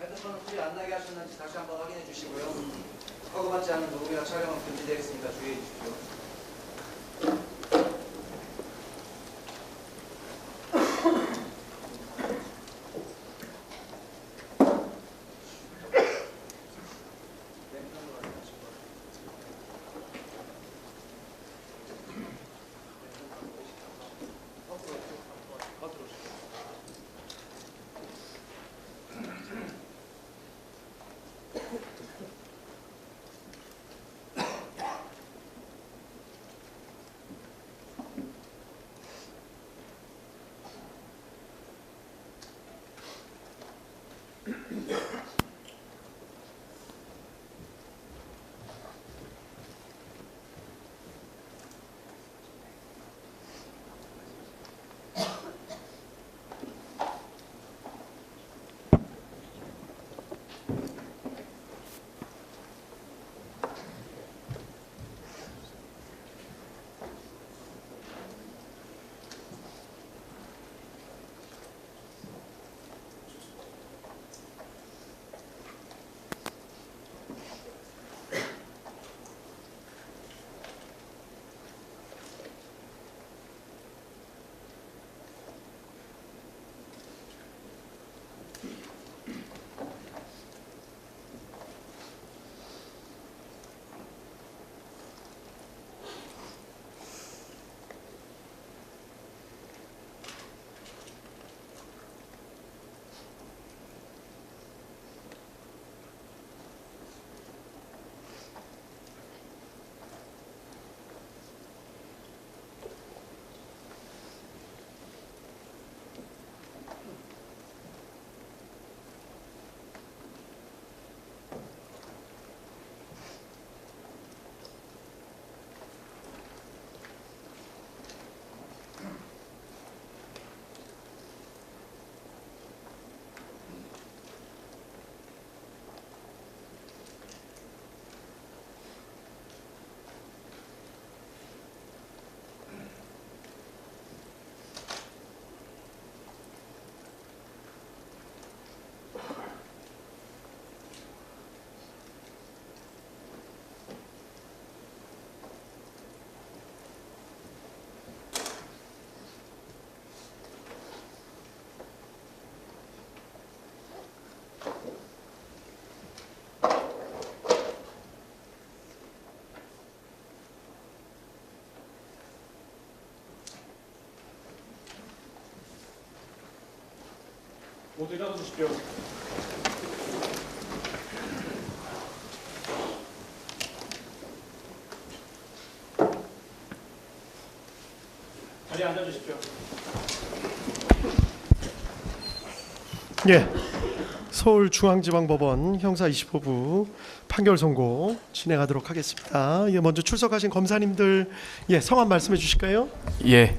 핸드폰은 소리 안 나게 하셨는지 다시 한번 확인해 주시고요. 허가받지 않은 녹음이나 촬영은 금지되겠습니다. 주의해 주십시오. 모두 일어나 주십시오. 자리에 앉아 주십시오. 예, 서울중앙지방법원 형사 25부 판결 선고 진행하도록 하겠습니다. 예, 먼저 출석하신 검사님들 성함 말씀해 주실까요? 예,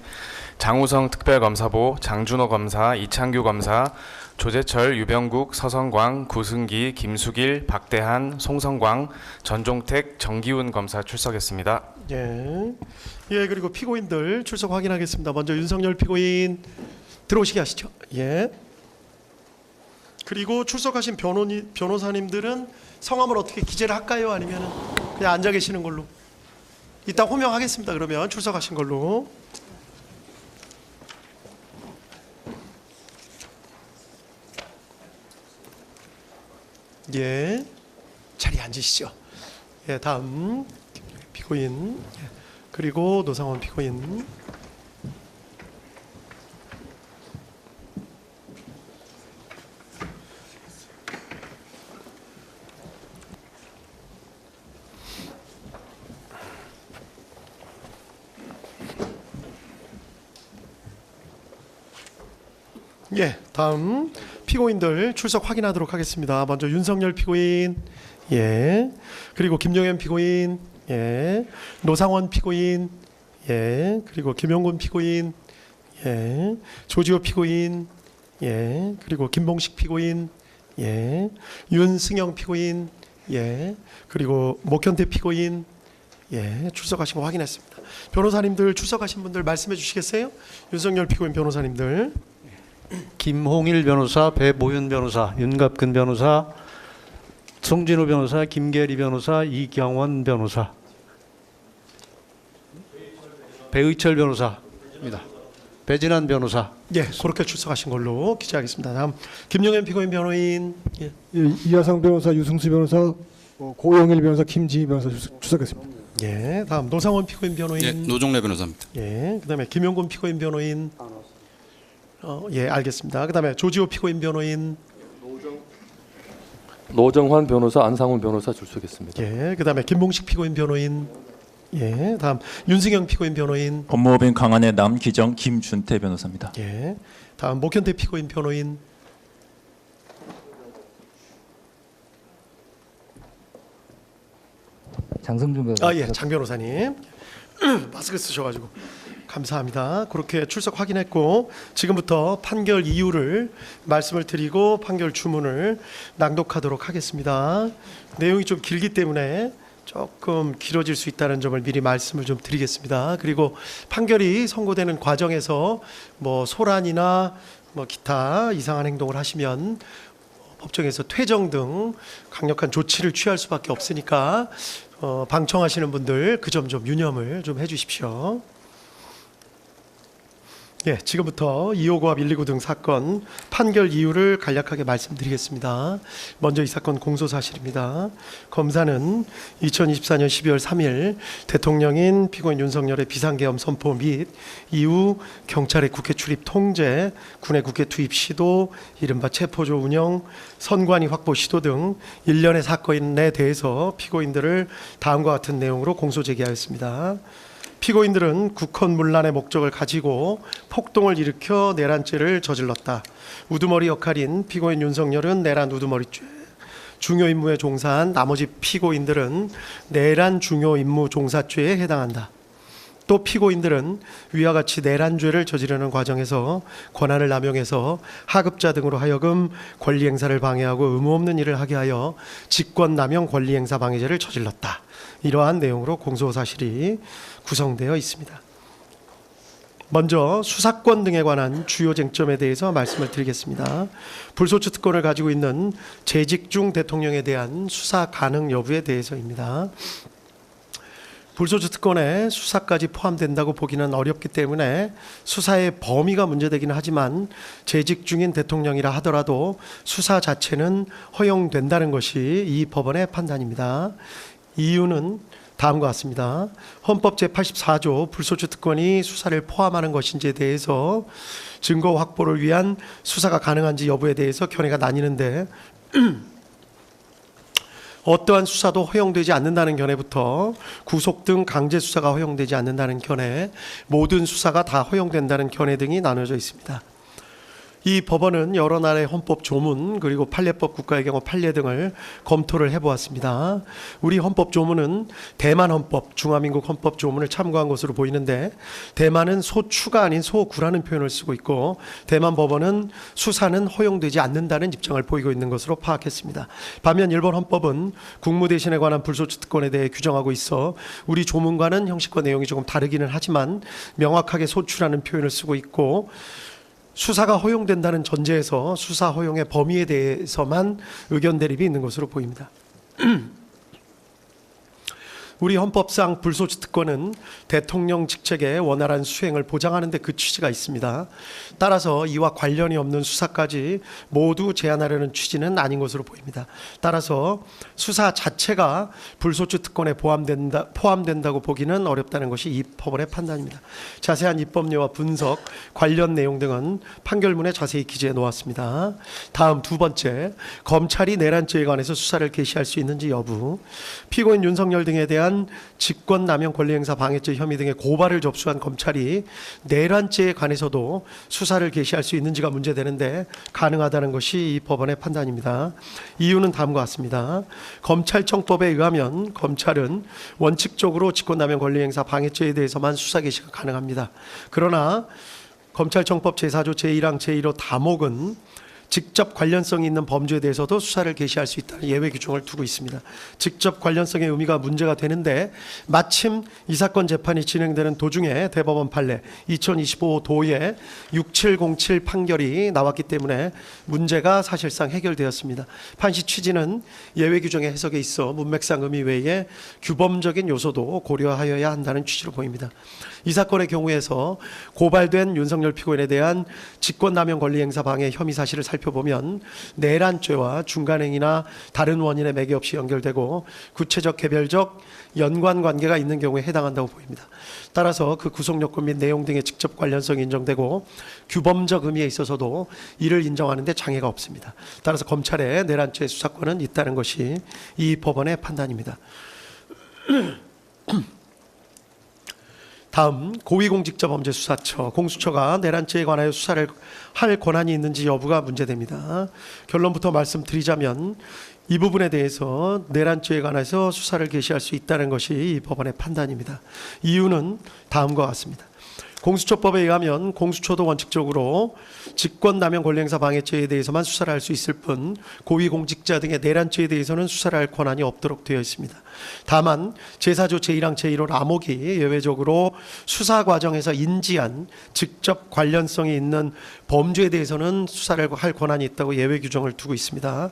장우성 특별검사보, 장준호 검사, 이창규 검사, 조재철, 유병국, 서성광, 구승기, 김수길, 박대한, 송성광, 전종택, 정기훈 검사 출석했습니다. 예, 그리고 피고인들 출석 확인하겠습니다. 먼저 윤석열 피고인 들어오시게 하시죠. 예. 그리고 출석하신 변호사님들은 성함을 어떻게 기재를 할까요? 아니면 그냥 앉아 계시는 걸로? 이따 호명하겠습니다. 그러면 출석하신 걸로. 예, 자리에 앉으시죠. 예, 다음 피고인, 그리고 노상원 피고인. 예, 다음 피고인들 출석 확인하도록 하겠습니다. 먼저 윤석열 피고인, 예, 그리고 김용현 피고인, 예, 노상원 피고인, 예, 그리고 김용군 피고인, 예, 조지호 피고인, 예, 그리고 김봉식 피고인, 예, 윤승영 피고인, 예, 그리고 목현태 피고인, 예, 출석하신 거 확인했습니다. 변호사님들 출석하신 분들 말씀해 주시겠어요? 윤석열 피고인 변호사님들. 김홍일 변호사, 배모윤 변호사, 윤갑근 변호사, 송진우 변호사, 김계리 변호사, 이경원 변호사, 배의철 변호사입니다. 배진환 변호사. 예, 그렇게 출석하신 걸로 기재하겠습니다. 다음 김용현 피고인 변호인. 예. 이하상 변호사, 유승수 변호사, 고영일 변호사, 김지희 변호사 출석했습니다. 예, 다음 노상원 피고인 변호인. 예, 노종래 변호사입니다. 예, 그다음에 김용군 피고인 변호인. 예, 알겠습니다. 그다음에 조지호 피고인 변호인. 노정환 변호사, 안상훈 변호사 출석했습니다. 예, 그다음에 김봉식 피고인 변호인. 예, 다음 윤승영 피고인 변호인. 법무법인 강한의 남기정 김준태 변호사입니다. 예, 다음 목현태 피고인 변호인. 장성준 변호사. 예, 장 변호사님. 마스크 쓰셔가지고 감사합니다. 그렇게 출석 확인했고 지금부터 판결 이유를 말씀을 드리고 판결 주문을 낭독하도록 하겠습니다. 내용이 좀 길기 때문에 조금 길어질 수 있다는 점을 미리 말씀을 좀 드리겠습니다. 그리고 판결이 선고되는 과정에서 뭐 소란이나 뭐 기타 이상한 행동을 하시면 법정에서 퇴정 등 강력한 조치를 취할 수밖에 없으니까 방청하시는 분들 그 점 좀 유념을 좀 해주십시오. 예, 지금부터 259와 129 등 사건 판결 이유를 간략하게 말씀드리겠습니다. 먼저 이 사건 공소 사실입니다. 검사는 2024년 12월 3일 대통령인 피고인 윤석열의 비상계엄 선포 및 이후 경찰의 국회 출입 통제, 군의 국회 투입 시도, 이른바 체포조 운영, 선관위 확보 시도 등 일련의 사건에 대해서 피고인들을 다음과 같은 내용으로 공소 제기하였습니다. 피고인들은 국헌문란의 목적을 가지고 폭동을 일으켜 내란죄를 저질렀다. 우두머리 역할인 피고인 윤석열은 내란 우두머리죄, 중요 임무에 종사한 나머지 피고인들은 내란 중요 임무 종사죄에 해당한다. 또 피고인들은 위와 같이 내란죄를 저지르는 과정에서 권한을 남용해서 하급자 등으로 하여금 권리행사를 방해하고 의무 없는 일을 하게 하여 직권남용 권리행사 방해죄를 저질렀다. 이러한 내용으로 공소사실이 구성되어 있습니다. 먼저 수사권 등에 관한 주요 쟁점에 대해서 말씀을 드리겠습니다. 불소추 특권을 가지고 있는 재직 중 대통령에 대한 수사 가능 여부에 대해서입니다. 불소추 특권에 수사까지 포함된다고 보기는 어렵기 때문에 수사의 범위가 문제되기는 하지만 재직 중인 대통령이라 하더라도 수사 자체는 허용된다는 것이 이 법원의 판단입니다. 이유는 다음과 같습니다. 헌법 제84조 불소추 특권이 수사를 포함하는 것인지에 대해서 증거 확보를 위한 수사가 가능한지 여부에 대해서 견해가 나뉘는데 어떠한 수사도 허용되지 않는다는 견해부터 구속 등 강제 수사가 허용되지 않는다는 견해, 모든 수사가 다 허용된다는 견해 등이 나눠져 있습니다. 이 법원은 여러 나라의 헌법 조문 그리고 판례법 국가의 경우 판례 등을 검토를 해보았습니다. 우리 헌법 조문은 대만 헌법, 중화민국 헌법 조문을 참고한 것으로 보이는데 대만은 소추가 아닌 소구라는 표현을 쓰고 있고 대만 법원은 수사는 허용되지 않는다는 입장을 보이고 있는 것으로 파악했습니다. 반면 일본 헌법은 국무대신에 관한 불소추 특권에 대해 규정하고 있어 우리 조문과는 형식과 내용이 조금 다르기는 하지만 명확하게 소추라는 표현을 쓰고 있고 수사가 허용된다는 전제에서 수사 허용의 범위에 대해서만 의견 대립이 있는 것으로 보입니다. 우리 헌법상 불소추 특권은 대통령 직책의 원활한 수행을 보장하는 데 그 취지가 있습니다. 따라서 이와 관련이 없는 수사까지 모두 제한하려는 취지는 아닌 것으로 보입니다. 따라서 수사 자체가 불소추 특권에 포함된다고 보기는 어렵다는 것이 이 법원의 판단입니다. 자세한 입법례와 분석, 관련 내용 등은 판결문에 자세히 기재해 놓았습니다. 다음 두 번째, 검찰이 내란죄에 관해서 수사를 개시할 수 있는지 여부. 피고인 윤석열 등에 대한 직권남용 권리행사 방해죄 혐의 등의 고발을 접수한 검찰이 내란죄에 관해서도 수사를 개시할 수 있는지가 문제되는데 가능하다는 것이 이 법원의 판단입니다. 이유는 다음과 같습니다. 검찰청법에 의하면 검찰은 원칙적으로 직권남용 권리행사 방해죄에 대해서만 수사 개시가 가능합니다. 그러나 검찰청법 제4조 제1항 제1호 다목은 직접 관련성이 있는 범죄에 대해서도 수사를 개시할 수 있다는 예외 규정을 두고 있습니다. 직접 관련성의 의미가 문제가 되는데 마침 이 사건 재판이 진행되는 도중에 대법원 판례 2025 도의 6707 판결이 나왔기 때문에 문제가 사실상 해결되었습니다. 판시 취지는 예외 규정의 해석에 있어 문맥상 의미 외에 규범적인 요소도 고려하여야 한다는 취지로 보입니다. 이 사건의 경우에서 고발된 윤석열 피고인에 대한 직권남용 권리행사 방해 혐의 사실을 살펴보면 내란죄와 중간행위나 다른 원인에 매개 없이 연결되고 구체적 개별적 연관관계가 있는 경우에 해당한다고 보입니다. 따라서 그 구속요건 및 내용 등의 직접 관련성이 인정되고 규범적 의미에 있어서도 이를 인정하는 데 장애가 없습니다. 따라서 검찰의 내란죄 수사권은 있다는 것이 이 법원의 판단입니다. 다음 고위공직자범죄수사처 공수처가 내란죄에 관하여 수사를 할 권한이 있는지 여부가 문제됩니다. 결론부터 말씀드리자면 이 부분에 대해서 내란죄에 관해서 수사를 개시할 수 있다는 것이 이 법원의 판단입니다. 이유는 다음과 같습니다. 공수처법에 의하면 공수처도 원칙적으로 직권남용 권리행사 방해죄에 대해서만 수사를 할 수 있을 뿐 고위공직자 등의 내란죄에 대해서는 수사를 할 권한이 없도록 되어 있습니다. 다만 제4조 제1항 제1호 라목이 예외적으로 수사 과정에서 인지한 직접 관련성이 있는 범죄에 대해서는 수사를 할 권한이 있다고 예외 규정을 두고 있습니다.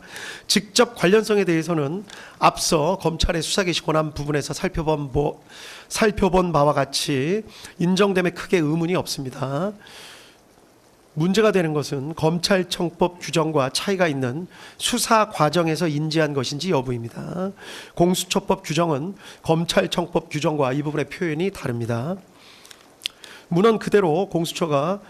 직접 관련성에 대해서는 앞서 검찰의 수사 개시 권한 부분에서 살펴본 바와 같이 인정됨에 크게 의문이 없습니다. 문제가 되는 것은 검찰청법 규정과 차이가 있는 수사 과정에서 인지한 것인지 여부입니다. 공수처법 규정은 검찰청법 규정과 이 부분의 표현이 다릅니다. 문헌 그대로 공수처가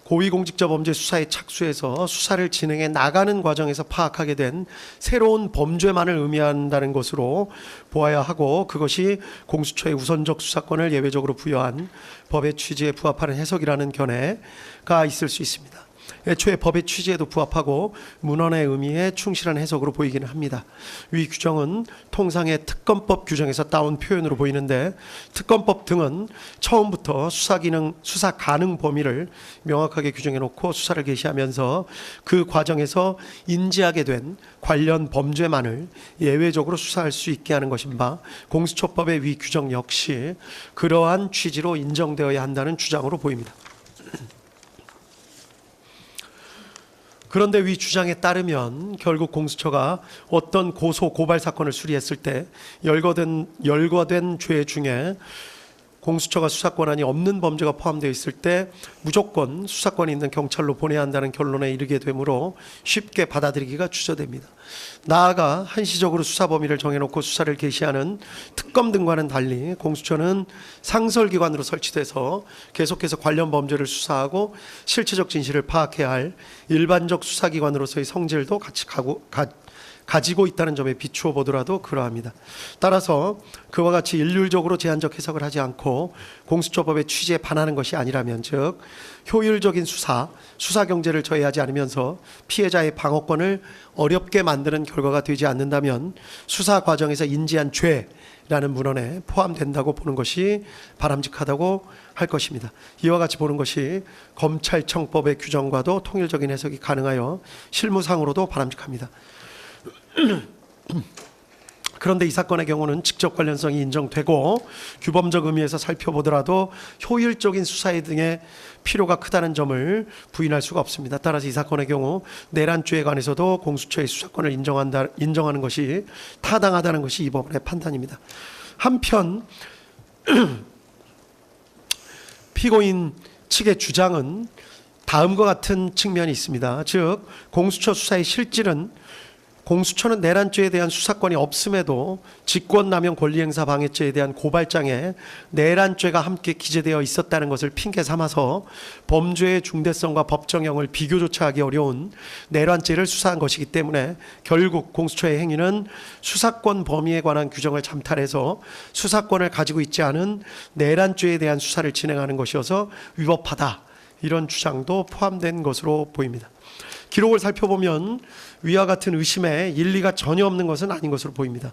고위공직자범죄 수사에 착수해서 수사를 진행해 나가는 과정에서 파악하게 된 새로운 범죄만을 의미한다는 것으로 보아야 하고 그것이 공수처의 우선적 수사권을 예외적으로 부여한 법의 취지에 부합하는 해석이라는 견해가 있을 수 있습니다. 애초에 법의 취지에도 부합하고 문헌의 의미에 충실한 해석으로 보이기는 합니다. 위 규정은 통상의 특검법 규정에서 따온 표현으로 보이는데 특검법 등은 처음부터 수사 가능 범위를 명확하게 규정해 놓고 수사를 개시하면서 그 과정에서 인지하게 된 관련 범죄만을 예외적으로 수사할 수 있게 하는 것인 바 공수처법의 위 규정 역시 그러한 취지로 인정되어야 한다는 주장으로 보입니다. 그런데 위 주장에 따르면 결국 공수처가 어떤 고소 고발 사건을 수리했을 때 열거된 죄 중에 공수처가 수사권한이 없는 범죄가 포함되어 있을 때 무조건 수사권이 있는 경찰로 보내야 한다는 결론에 이르게 되므로 쉽게 받아들이기가 주저됩니다. 나아가 한시적으로 수사 범위를 정해놓고 수사를 개시하는 특검 등과는 달리 공수처는 상설기관으로 설치돼서 계속해서 관련 범죄를 수사하고 실체적 진실을 파악해야 할 일반적 수사기관으로서의 성질도 같이 가지고 있다는 점에 비추어 보더라도 그러합니다. 따라서 그와 같이 일률적으로 제한적 해석을 하지 않고 공수처법의 취지에 반하는 것이 아니라면, 즉 효율적인 수사 경제를 저해하지 않으면서 피해자의 방어권을 어렵게 만드는 결과가 되지 않는다면 수사 과정에서 인지한 죄라는 문헌에 포함된다고 보는 것이 바람직하다고 할 것입니다. 이와 같이 보는 것이 검찰청법의 규정과도 통일적인 해석이 가능하여 실무상으로도 바람직합니다. 그런데 이 사건의 경우는 직접 관련성이 인정되고 규범적 의미에서 살펴보더라도 효율적인 수사에 등의 필요가 크다는 점을 부인할 수가 없습니다. 따라서 이 사건의 경우 내란죄에 관해서도 공수처의 수사권을 인정하는 것이 타당하다는 것이 이 법원의 판단입니다. 한편 피고인 측의 주장은 다음과 같은 측면이 있습니다. 즉 공수처 수사의 실질은 공수처는 내란죄에 대한 수사권이 없음에도 직권남용 권리행사 방해죄에 대한 고발장에 내란죄가 함께 기재되어 있었다는 것을 핑계 삼아서 범죄의 중대성과 법정형을 비교조차 하기 어려운 내란죄를 수사한 것이기 때문에 결국 공수처의 행위는 수사권 범위에 관한 규정을 잠탈해서 수사권을 가지고 있지 않은 내란죄에 대한 수사를 진행하는 것이어서 위법하다, 이런 주장도 포함된 것으로 보입니다. 기록을 살펴보면 위와 같은 의심에 일리가 전혀 없는 것은 아닌 것으로 보입니다.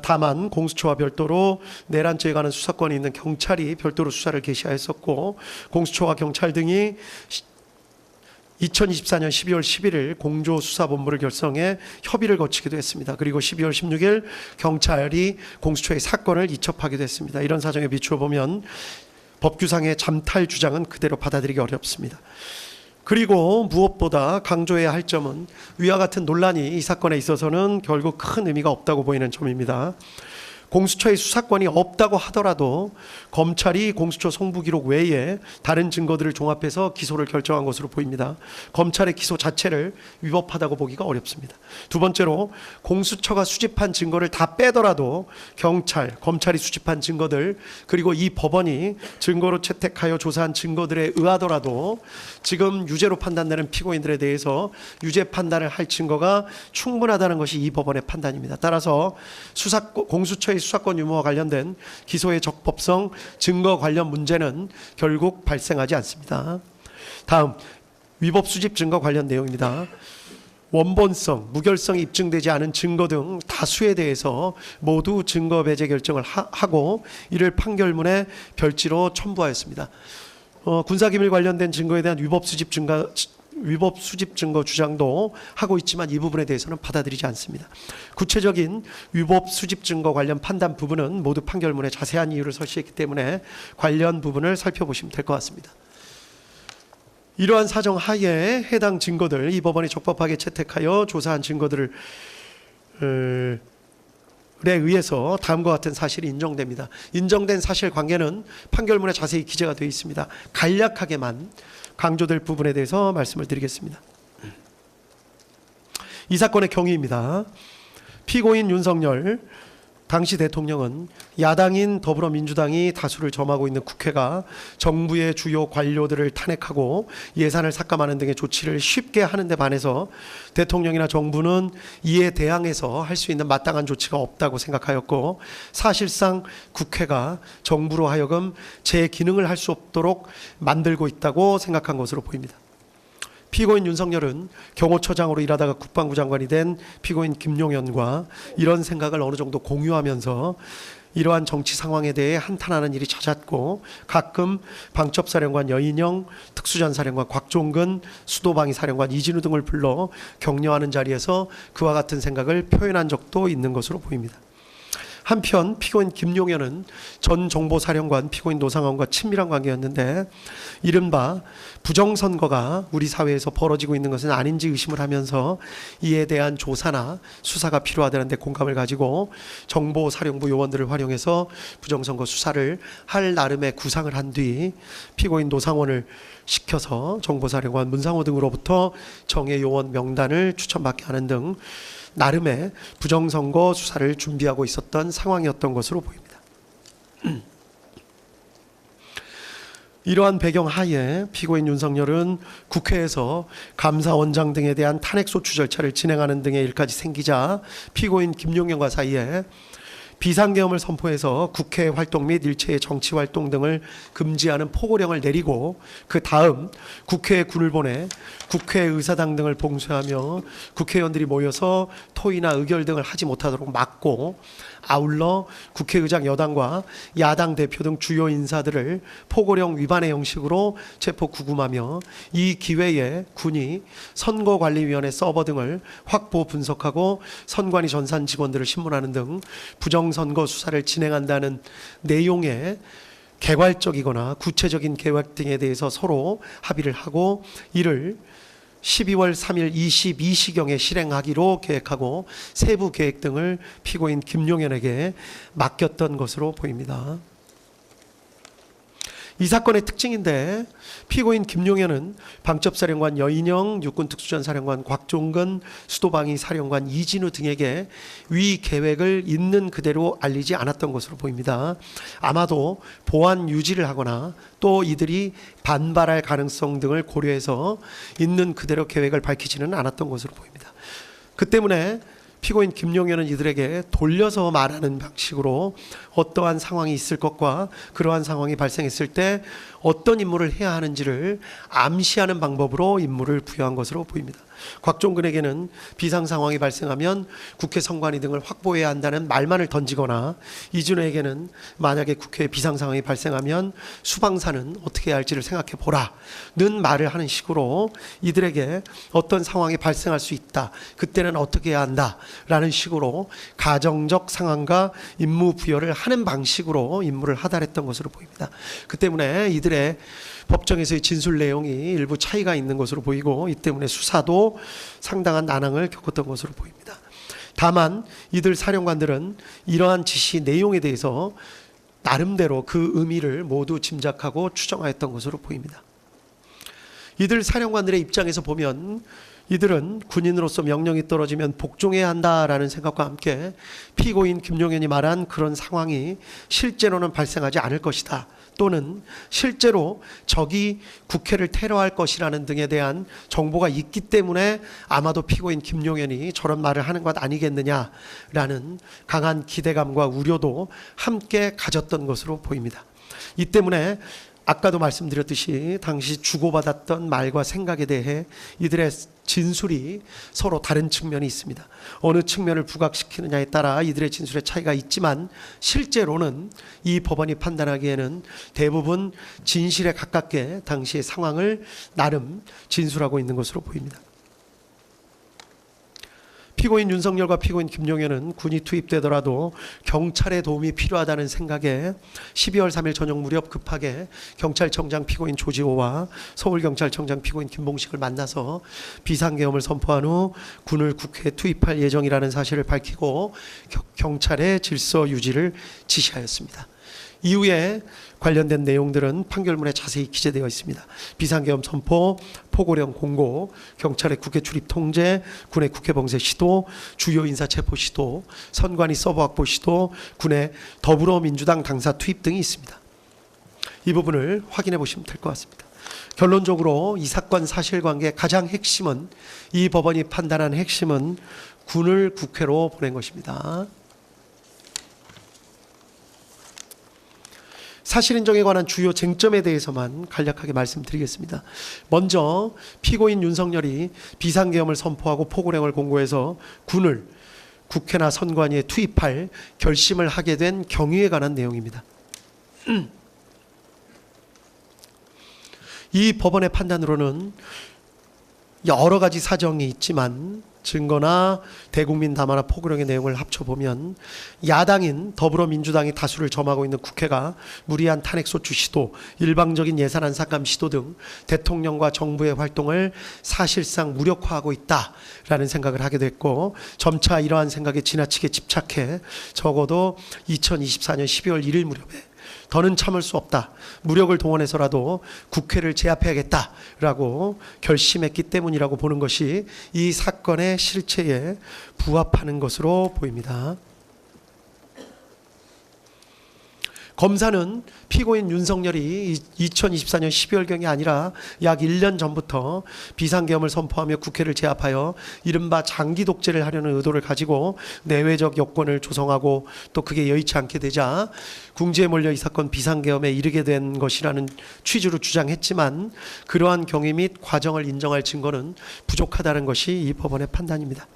다만 공수처와 별도로 내란죄에 관한 수사권이 있는 경찰이 별도로 수사를 개시하였었고, 공수처와 경찰 등이 2024년 12월 11일 공조수사본부를 결성해 협의를 거치기도 했습니다. 그리고 12월 16일 경찰이 공수처의 사건을 이첩하기도 했습니다. 이런 사정에 비추어 보면 법규상의 잠탈 주장은 그대로 받아들이기 어렵습니다. 그리고 무엇보다 강조해야 할 점은 위와 같은 논란이 이 사건에 있어서는 결국 큰 의미가 없다고 보이는 점입니다. 공수처의 수사권이 없다고 하더라도 검찰이 공수처 송부 기록 외에 다른 증거들을 종합해서 기소를 결정한 것으로 보입니다. 검찰의 기소 자체를 위법하다고 보기가 어렵습니다. 두 번째로 공수처가 수집한 증거를 다 빼더라도 검찰이 수집한 증거들, 그리고 이 법원이 증거로 채택하여 조사한 증거들에 의하더라도 지금 유죄로 판단되는 피고인들에 대해서 유죄 판단을 할 증거가 충분하다는 것이 이 법원의 판단입니다. 따라서 공수처의 수사권 유무와 관련된 기소의 적법성, 증거 관련 문제는 결국 발생하지 않습니다. 다음, 위법 수집 증거 관련 내용입니다. 원본성, 무결성이 입증되지 않은 증거 등 다수에 대해서 모두 증거 배제 결정을 하고 이를 판결문에 별지로 첨부하였습니다. 군사기밀 관련된 증거에 대한 위법 수집 증거 주장도 하고 있지만 이 부분에 대해서는 받아들이지 않습니다. 구체적인 위법 수집 증거 관련 판단 부분은 모두 판결문에 자세한 이유를 설치했기 때문에 관련 부분을 살펴보시면 될 것 같습니다. 이러한 사정 하에 해당 증거들, 이 법원이 적법하게 채택하여 조사한 증거들을 의해서 다음과 같은 사실이 인정됩니다. 인정된 사실관계는 판결문에 자세히 기재가 되어 있습니다. 간략하게만 강조될 부분에 대해서 말씀을 드리겠습니다. 이 사건의 경위입니다. 피고인 윤석열 당시 대통령은 야당인 더불어민주당이 다수를 점하고 있는 국회가 정부의 주요 관료들을 탄핵하고 예산을 삭감하는 등의 조치를 쉽게 하는 데 반해서 대통령이나 정부는 이에 대항해서 할 수 있는 마땅한 조치가 없다고 생각하였고, 사실상 국회가 정부로 하여금 제 기능을 할 수 없도록 만들고 있다고 생각한 것으로 보입니다. 피고인 윤석열은 경호처장으로 일하다가 국방부 장관이 된 피고인 김용현과 이런 생각을 어느 정도 공유하면서 이러한 정치 상황에 대해 한탄하는 일이 잦았고, 가끔 방첩사령관 여인영, 특수전사령관 곽종근, 수도방위사령관 이진우 등을 불러 격려하는 자리에서 그와 같은 생각을 표현한 적도 있는 것으로 보입니다. 한편 피고인 김용현은 전 정보사령관 피고인 노상원과 친밀한 관계였는데 이른바 부정선거가 우리 사회에서 벌어지고 있는 것은 아닌지 의심을 하면서 이에 대한 조사나 수사가 필요하다는 데 공감을 가지고 정보사령부 요원들을 활용해서 부정선거 수사를 할 나름의 구상을 한 뒤 피고인 노상원을 시켜서 정보사령관 문상호 등으로부터 정예 요원 명단을 추천받게 하는 등 나름의 부정선거 수사를 준비하고 있었던 상황이었던 것으로 보입니다. 이러한 배경 하에 피고인 윤석열은 국회에서 감사원장 등에 대한 탄핵소추 절차를 진행하는 등의 일까지 생기자 피고인 김용현과 사이에 비상계엄을 선포해서 국회 활동 및 일체의 정치 활동 등을 금지하는 포고령을 내리고 그 다음 국회에 군을 보내 국회의사당 등을 봉쇄하며 국회의원들이 모여서 토의나 의결 등을 하지 못하도록 막고 아울러 국회의장 여당과 야당 대표 등 주요 인사들을 포고령 위반의 형식으로 체포 구금하며 이 기회에 군이 선거관리위원회 서버 등을 확보 분석하고 선관위 전산 직원들을 신문하는 등 부정선거 수사를 진행한다는 내용의 개괄적이거나 구체적인 계획 등에 대해서 서로 합의를 하고 이를 12월 3일 22시경에 실행하기로 계획하고 세부 계획 등을 피고인 김용현에게 맡겼던 것으로 보입니다. 이 사건의 특징인데 피고인 김용현은 방첩사령관 여인영, 육군특수전사령관 곽종근, 수도방위 사령관 이진우 등에게 위 계획을 있는 그대로 알리지 않았던 것으로 보입니다. 아마도 보안 유지를 하거나 또 이들이 반발할 가능성 등을 고려해서 있는 그대로 계획을 밝히지는 않았던 것으로 보입니다. 그 때문에 피고인 김용현은 이들에게 돌려서 말하는 방식으로 어떠한 상황이 있을 것과 그러한 상황이 발생했을 때 어떤 임무를 해야 하는지를 암시하는 방법으로 임무를 부여한 것으로 보입니다. 곽종근에게는 비상 상황이 발생하면 국회 선관위 등을 확보해야 한다는 말만을 던지거나 이준호에게는 만약에 국회에 비상 상황이 발생하면 수방사는 어떻게 해야 할지를 생각해 보라는 말을 하는 식으로 이들에게 어떤 상황이 발생할 수 있다. 그때는 어떻게 해야 한다라는 식으로 가정적 상황과 임무 부여를 하는 방식으로 임무를 하달했던 것으로 보입니다. 그 때문에 이들의 법정에서의 진술 내용이 일부 차이가 있는 것으로 보이고 이 때문에 수사도 상당한 난항을 겪었던 것으로 보입니다. 다만 이들 사령관들은 이러한 지시 내용에 대해서 나름대로 그 의미를 모두 짐작하고 추정하였던 것으로 보입니다. 이들 사령관들의 입장에서 보면 이들은 군인으로서 명령이 떨어지면 복종해야 한다라는 생각과 함께 피고인 김용현이 말한 그런 상황이 실제로는 발생하지 않을 것이다. 또는 실제로 적이 국회를 테러할 것이라는 등에 대한 정보가 있기 때문에 아마도 피고인 김용현이 저런 말을 하는 것 아니겠느냐라는 강한 기대감과 우려도 함께 가졌던 것으로 보입니다. 이 때문에 아까도 말씀드렸듯이 당시 주고받았던 말과 생각에 대해 이들의 진술이 서로 다른 측면이 있습니다. 어느 측면을 부각시키느냐에 따라 이들의 진술의 차이가 있지만 실제로는 이 법원이 판단하기에는 대부분 진실에 가깝게 당시의 상황을 나름 진술하고 있는 것으로 보입니다. 피고인 윤석열과 피고인 김용현은 군이 투입되더라도 경찰의 도움이 필요하다는 생각에 12월 3일 저녁 무렵 급하게 경찰청장 피고인 조지호와 서울경찰청장 피고인 김봉식을 만나서 비상계엄을 선포한 후 군을 국회에 투입할 예정이라는 사실을 밝히고 경찰의 질서 유지를 지시하였습니다. 이후에 관련된 내용들은 판결문에 자세히 기재되어 있습니다. 비상계엄 선포, 포고령 공고, 경찰의 국회 출입 통제, 군의 국회 봉쇄 시도, 주요 인사 체포 시도, 선관위 서버 확보 시도, 군의 더불어민주당 당사 투입 등이 있습니다. 이 부분을 확인해 보시면 될 것 같습니다. 결론적으로 이 사건 사실관계의 가장 핵심은 이 법원이 판단한 핵심은 군을 국회로 보낸 것입니다. 사실인정에 관한 주요 쟁점에 대해서만 간략하게 말씀드리겠습니다. 먼저 피고인 윤석열이 비상계엄을 선포하고 포고령을 공고해서 군을 국회나 선관위에 투입할 결심을 하게 된 경위에 관한 내용입니다. 이 법원의 판단으로는 여러 가지 사정이 있지만 증거나 대국민 담화나 포고령의 내용을 합쳐보면 야당인 더불어민주당이 다수를 점하고 있는 국회가 무리한 탄핵소추 시도, 일방적인 예산안 삭감 시도 등 대통령과 정부의 활동을 사실상 무력화하고 있다라는 생각을 하게 됐고, 점차 이러한 생각에 지나치게 집착해 적어도 2024년 12월 1일 무렵에 더는 참을 수 없다, 무력을 동원해서라도 국회를 제압해야겠다라고 결심했기 때문이라고 보는 것이 이 사건의 실체에 부합하는 것으로 보입니다. 검사는 피고인 윤석열이 2024년 12월경이 아니라 약 1년 전부터 비상계엄을 선포하며 국회를 제압하여 이른바 장기 독재를 하려는 의도를 가지고 내외적 여건을 조성하고 또 그게 여의치 않게 되자 궁지에 몰려 이 사건 비상계엄에 이르게 된 것이라는 취지로 주장했지만, 그러한 경위 및 과정을 인정할 증거는 부족하다는 것이 이 법원의 판단입니다.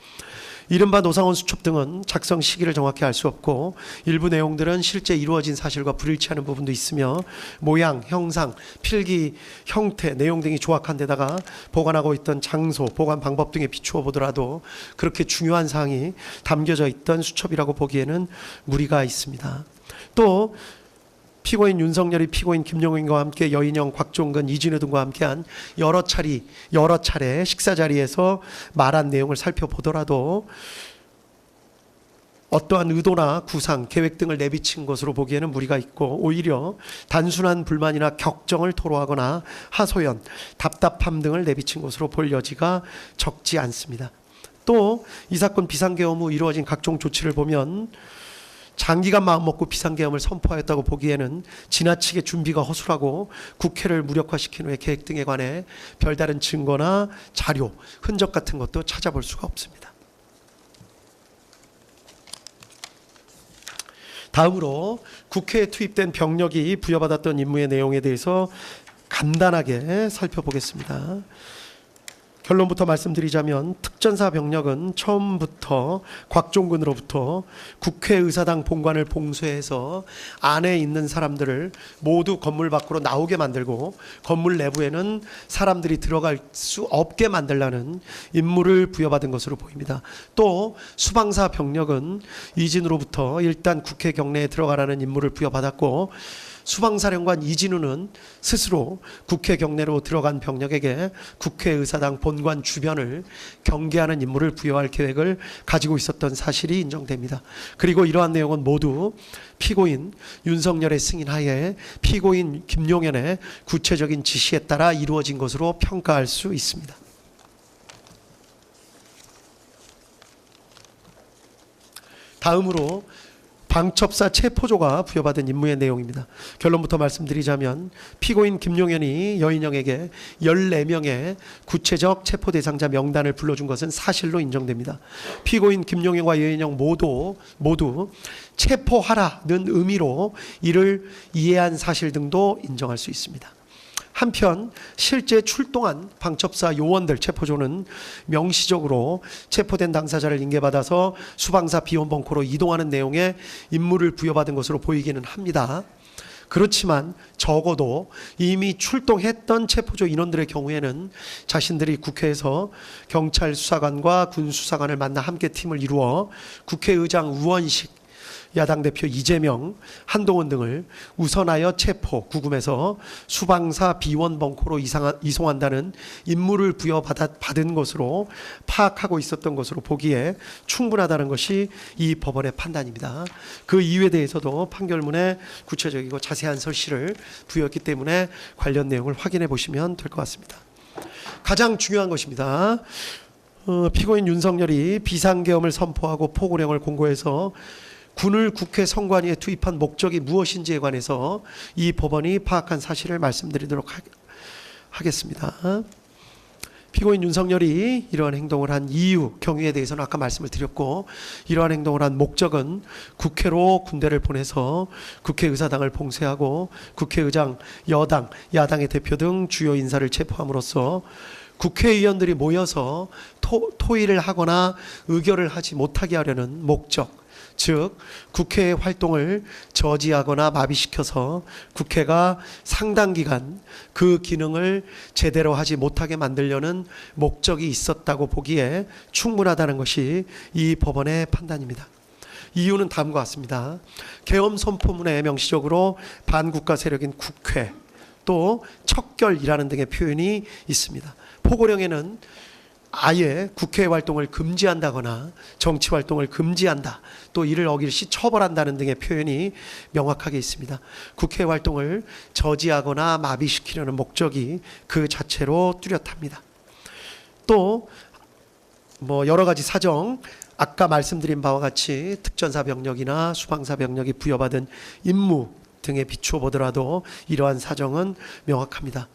이른바 노상원 수첩 등은 작성 시기를 정확히 알 수 없고, 일부 내용들은 실제 이루어진 사실과 불일치하는 부분도 있으며, 모양, 형상, 필기, 형태, 내용 등이 조악한 데다가 보관하고 있던 장소, 보관 방법 등에 비추어 보더라도 그렇게 중요한 사항이 담겨져 있던 수첩이라고 보기에는 무리가 있습니다. 또 피고인 윤석열이 피고인 김용인과 함께 여인영, 곽종근, 이진우 등과 함께한 여러 차례 식사 자리에서 말한 내용을 살펴보더라도 어떠한 의도나 구상, 계획 등을 내비친 것으로 보기에는 무리가 있고, 오히려 단순한 불만이나 격정을 토로하거나 하소연, 답답함 등을 내비친 것으로 볼 여지가 적지 않습니다. 또 이 사건 비상계엄 후 이루어진 각종 조치를 보면 장기간 마음먹고 비상계엄을 선포하였다고 보기에는 지나치게 준비가 허술하고 국회를 무력화시킨 후의 계획 등에 관해 별다른 증거나 자료, 흔적 같은 것도 찾아볼 수가 없습니다. 다음으로 국회에 투입된 병력이 부여받았던 임무의 내용에 대해서 간단하게 살펴보겠습니다. 결론부터 말씀드리자면, 특전사 병력은 처음부터 곽종근으로부터 국회의사당 본관을 봉쇄해서 안에 있는 사람들을 모두 건물 밖으로 나오게 만들고 건물 내부에는 사람들이 들어갈 수 없게 만들라는 임무를 부여받은 것으로 보입니다. 또 수방사 병력은 이진우로부터 일단 국회 경내에 들어가라는 임무를 부여받았고, 수방사령관 이진우는 스스로 국회 경내로 들어간 병력에게 국회의사당 본관 주변을 경계하는 임무를 부여할 계획을 가지고 있었던 사실이 인정됩니다. 그리고 이러한 내용은 모두 피고인 윤석열의 승인하에 피고인 김용현의 구체적인 지시에 따라 이루어진 것으로 평가할 수 있습니다. 다음으로 방첩사 체포조가 부여받은 임무의 내용입니다. 결론부터 말씀드리자면, 피고인 김용현이 여인영에게 14명의 구체적 체포 대상자 명단을 불러준 것은 사실로 인정됩니다. 피고인 김용현과 여인영 모두 체포하라는 의미로 이를 이해한 사실 등도 인정할 수 있습니다. 한편 실제 출동한 방첩사 요원들 체포조는 명시적으로 체포된 당사자를 인계받아서 수방사 비원벙커로 이동하는 내용의 임무를 부여받은 것으로 보이기는 합니다. 그렇지만 적어도 이미 출동했던 체포조 인원들의 경우에는 자신들이 국회에서 경찰 수사관과 군 수사관을 만나 함께 팀을 이루어 국회의장 우원식, 야당 대표 이재명, 한동훈 등을 우선하여 체포, 구금해서 수방사 비원 벙커로 이송한다는 임무를 부여받은 것으로 파악하고 있었던 것으로 보기에 충분하다는 것이 이 법원의 판단입니다. 그 이유에 대해서도 판결문에 구체적이고 자세한 설시를 부여했기 때문에 관련 내용을 확인해 보시면 될 것 같습니다. 가장 중요한 것입니다. 피고인 윤석열이 비상계엄을 선포하고 포고령을 공고해서 군을 국회 선관위에 투입한 목적이 무엇인지에 관해서 이 법원이 파악한 사실을 말씀드리도록 하겠습니다. 피고인 윤석열이 이러한 행동을 한 이유, 경위에 대해서는 아까 말씀을 드렸고, 이러한 행동을 한 목적은 국회로 군대를 보내서 국회의사당을 봉쇄하고 국회의장, 여당, 야당의 대표 등 주요 인사를 체포함으로써 국회의원들이 모여서 토의를 하거나 의결을 하지 못하게 하려는 목적, 즉 국회의 활동을 저지하거나 마비시켜서 국회가 상당 기간 그 기능을 제대로 하지 못하게 만들려는 목적이 있었다고 보기에 충분하다는 것이 이 법원의 판단입니다. 이유는 다음과 같습니다. 계엄 선포문에 명시적으로 반국가 세력인 국회 또 척결이라는 등의 표현이 있습니다. 포고령에는 아예 국회 활동을 금지한다거나 정치 활동을 금지한다, 또 이를 어길 시 처벌한다는 등의 표현이 명확하게 있습니다. 국회 활동을 저지하거나 마비시키려는 목적이 그 자체로 뚜렷합니다. 또 여러 가지 사정, 아까 말씀드린 바와 같이 특전사 병력이나 수방사 병력이 부여받은 임무 등에 비추어 보더라도 이러한 사정은 명확합니다.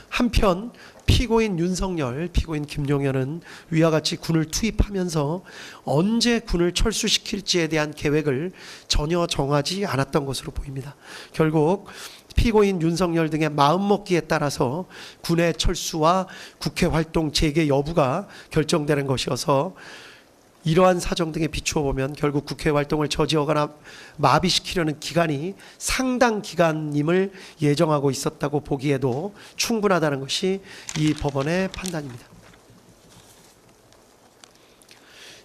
한편 피고인 윤석열, 피고인 김용현은 위와 같이 군을 투입하면서 언제 군을 철수시킬지에 대한 계획을 전혀 정하지 않았던 것으로 보입니다. 결국 피고인 윤석열 등의 마음먹기에 따라서 군의 철수와 국회 활동 재개 여부가 결정되는 것이어서 이러한 사정 등에 비추어 보면 결국 국회 활동을 저지하거나 마비시키려는 기간이 상당 기간임을 예정하고 있었다고 보기에도 충분하다는 것이 이 법원의 판단입니다.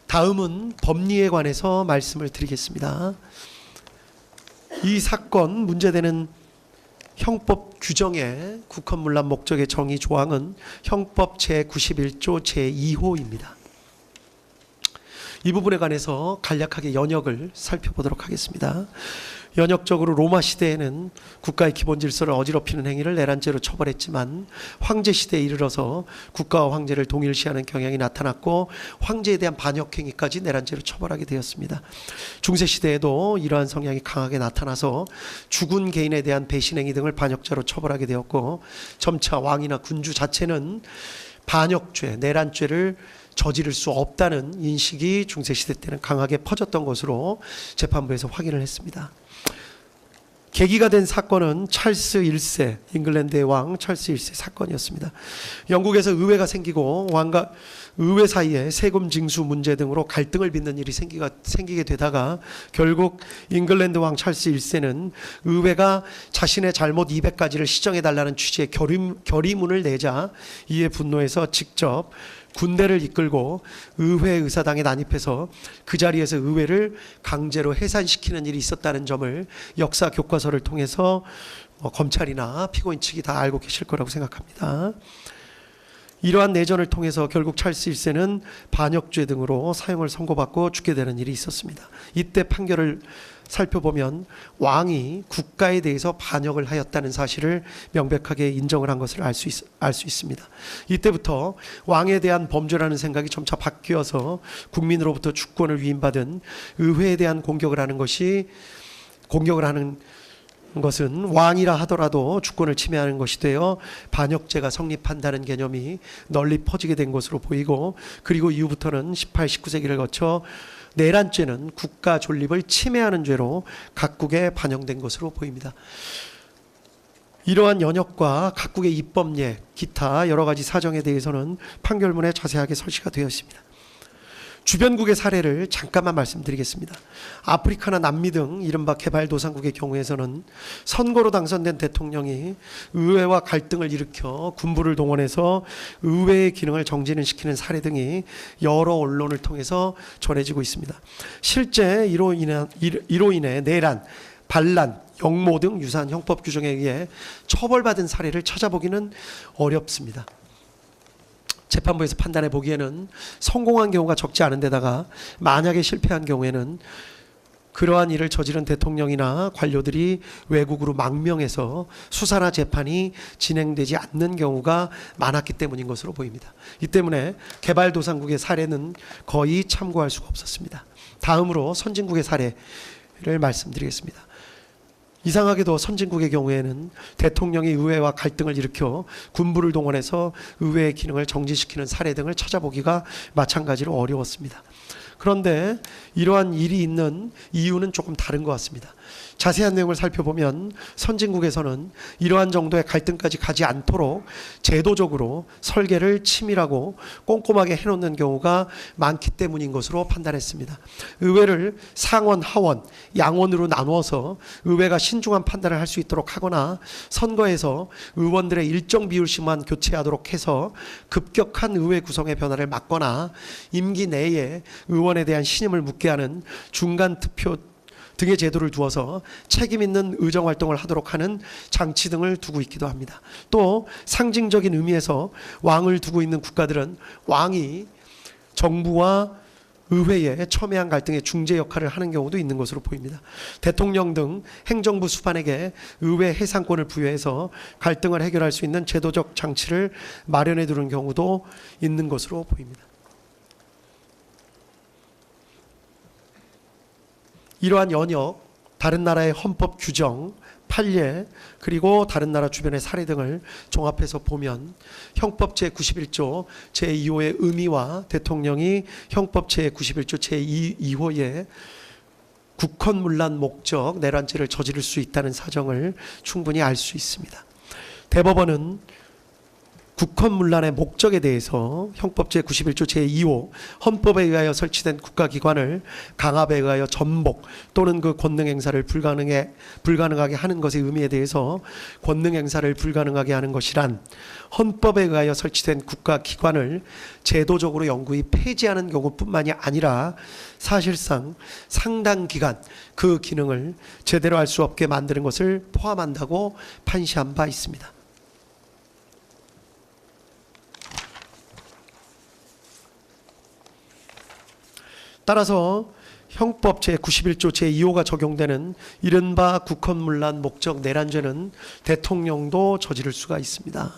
다음은 법리에 관해서 말씀을 드리겠습니다. 이 사건 문제되는 형법 규정의 국헌문란 목적의 정의 조항은 형법 제91조 제2호입니다. 이 부분에 관해서 간략하게 연역을 살펴보도록 하겠습니다. 연역적으로 로마 시대에는 국가의 기본 질서를 어지럽히는 행위를 내란죄로 처벌했지만 황제 시대에 이르러서 국가와 황제를 동일시하는 경향이 나타났고 황제에 대한 반역 행위까지 내란죄로 처벌하게 되었습니다. 중세 시대에도 이러한 성향이 강하게 나타나서 죽은 개인에 대한 배신 행위 등을 반역죄로 처벌하게 되었고 점차 왕이나 군주 자체는 반역죄, 내란죄를 저지를 수 없다는 인식이 중세시대 때는 강하게 퍼졌던 것으로 재판부에서 확인을 했습니다. 계기가 된 사건은 찰스 1세, 잉글랜드의 왕 찰스 1세 사건이었습니다. 영국에서 의회가 생기고 왕과 의회 사이에 세금 징수 문제 등으로 갈등을 빚는 일이 생기게 되다가 결국 잉글랜드 왕 찰스 1세는 의회가 자신의 잘못 200가지를 시정해달라는 취지의 결의문을 내자 이에 분노해서 직접 군대를 이끌고 의회 의사당에 난입해서 그 자리에서 의회를 강제로 해산시키는 일이 있었다는 점을 역사 교과서를 통해서 검찰이나 피고인 측이 다 알고 계실 거라고 생각합니다. 이러한 내전을 통해서 결국 찰스 1세는 반역죄 등으로 사형을 선고받고 죽게 되는 일이 있었습니다. 이때 판결을 살펴보면 왕이 국가에 대해서 반역을 하였다는 사실을 명백하게 인정을 한 것을 알 수 있습니다. 이때부터 왕에 대한 범죄라는 생각이 점차 바뀌어서 국민으로부터 주권을 위임받은 의회에 대한 공격을 하는 것은 왕이라 하더라도 주권을 침해하는 것이 되어 반역죄가 성립한다는 개념이 널리 퍼지게 된 것으로 보이고, 그리고 이후부터는 18, 19세기를 거쳐 내란죄는 국가 존립을 침해하는 죄로 각국에 반영된 것으로 보입니다. 이러한 연역과 각국의 입법례, 기타 여러 가지 사정에 대해서는 판결문에 자세하게 설치가 되어 있습니다. 주변국의 사례를 잠깐만 말씀드리겠습니다. 아프리카나 남미 등 이른바 개발도상국의 경우에서는 선거로 당선된 대통령이 의회와 갈등을 일으켜 군부를 동원해서 의회의 기능을 정지시키는 사례 등이 여러 언론을 통해서 전해지고 있습니다. 실제 이로 인해 내란, 반란, 역모 등 유사한 형법 규정에 의해 처벌받은 사례를 찾아보기는 어렵습니다. 재판부에서 판단해 보기에는 성공한 경우가 적지 않은 데다가 만약에 실패한 경우에는 그러한 일을 저지른 대통령이나 관료들이 외국으로 망명해서 수사나 재판이 진행되지 않는 경우가 많았기 때문인 것으로 보입니다. 이 때문에 개발도상국의 사례는 거의 참고할 수가 없었습니다. 다음으로 선진국의 사례를 말씀드리겠습니다. 이상하게도 선진국의 경우에는 대통령이 의회와 갈등을 일으켜 군부를 동원해서 의회의 기능을 정지시키는 사례 등을 찾아보기가 마찬가지로 어려웠습니다. 그런데 이러한 일이 있는 이유는 조금 다른 것 같습니다. 자세한 내용을 살펴보면 선진국에서는 이러한 정도의 갈등까지 가지 않도록 제도적으로 설계를 치밀하고 꼼꼼하게 해놓는 경우가 많기 때문인 것으로 판단했습니다. 의회를 상원, 하원, 양원으로 나누어서 의회가 신중한 판단을 할 수 있도록 하거나 선거에서 의원들의 일정 비율씩만 교체하도록 해서 급격한 의회 구성의 변화를 막거나 임기 내에 의원에 대한 신임을 묻게 하는 중간 투표 등의 제도를 두어서 책임 있는 의정 활동을 하도록 하는 장치 등을 두고 있기도 합니다. 또 상징적인 의미에서 왕을 두고 있는 국가들은 왕이 정부와 의회에 첨예한 갈등의 중재 역할을 하는 경우도 있는 것으로 보입니다. 대통령 등 행정부 수반에게 의회 해상권을 부여해서 갈등을 해결할 수 있는 제도적 장치를 마련해 두는 경우도 있는 것으로 보입니다. 이러한 연역, 다른 나라의 헌법 규정, 판례, 그리고 다른 나라 주변의 사례 등을 종합해서 보면 형법 제91조 제2호의 의미와 대통령이 형법 제91조 제2호의 국헌문란 목적 내란죄를 저지를 수 있다는 사정을 충분히 알 수 있습니다. 대법원은 국헌문란의 목적에 대해서 형법 제91조 제2호 헌법에 의하여 설치된 국가기관을 강압에 의하여 전복 또는 그 권능 행사를 불가능하게 하는 것의 의미에 대해서 권능 행사를 불가능하게 하는 것이란 헌법에 의하여 설치된 국가기관을 제도적으로 영구히 폐지하는 경우뿐만이 아니라 사실상 상당 기간 그 기능을 제대로 할 수 없게 만드는 것을 포함한다고 판시한 바 있습니다. 따라서 형법 제91조 제2호가 적용되는 이른바 국헌문란 목적 내란죄는 대통령도 저지를 수가 있습니다.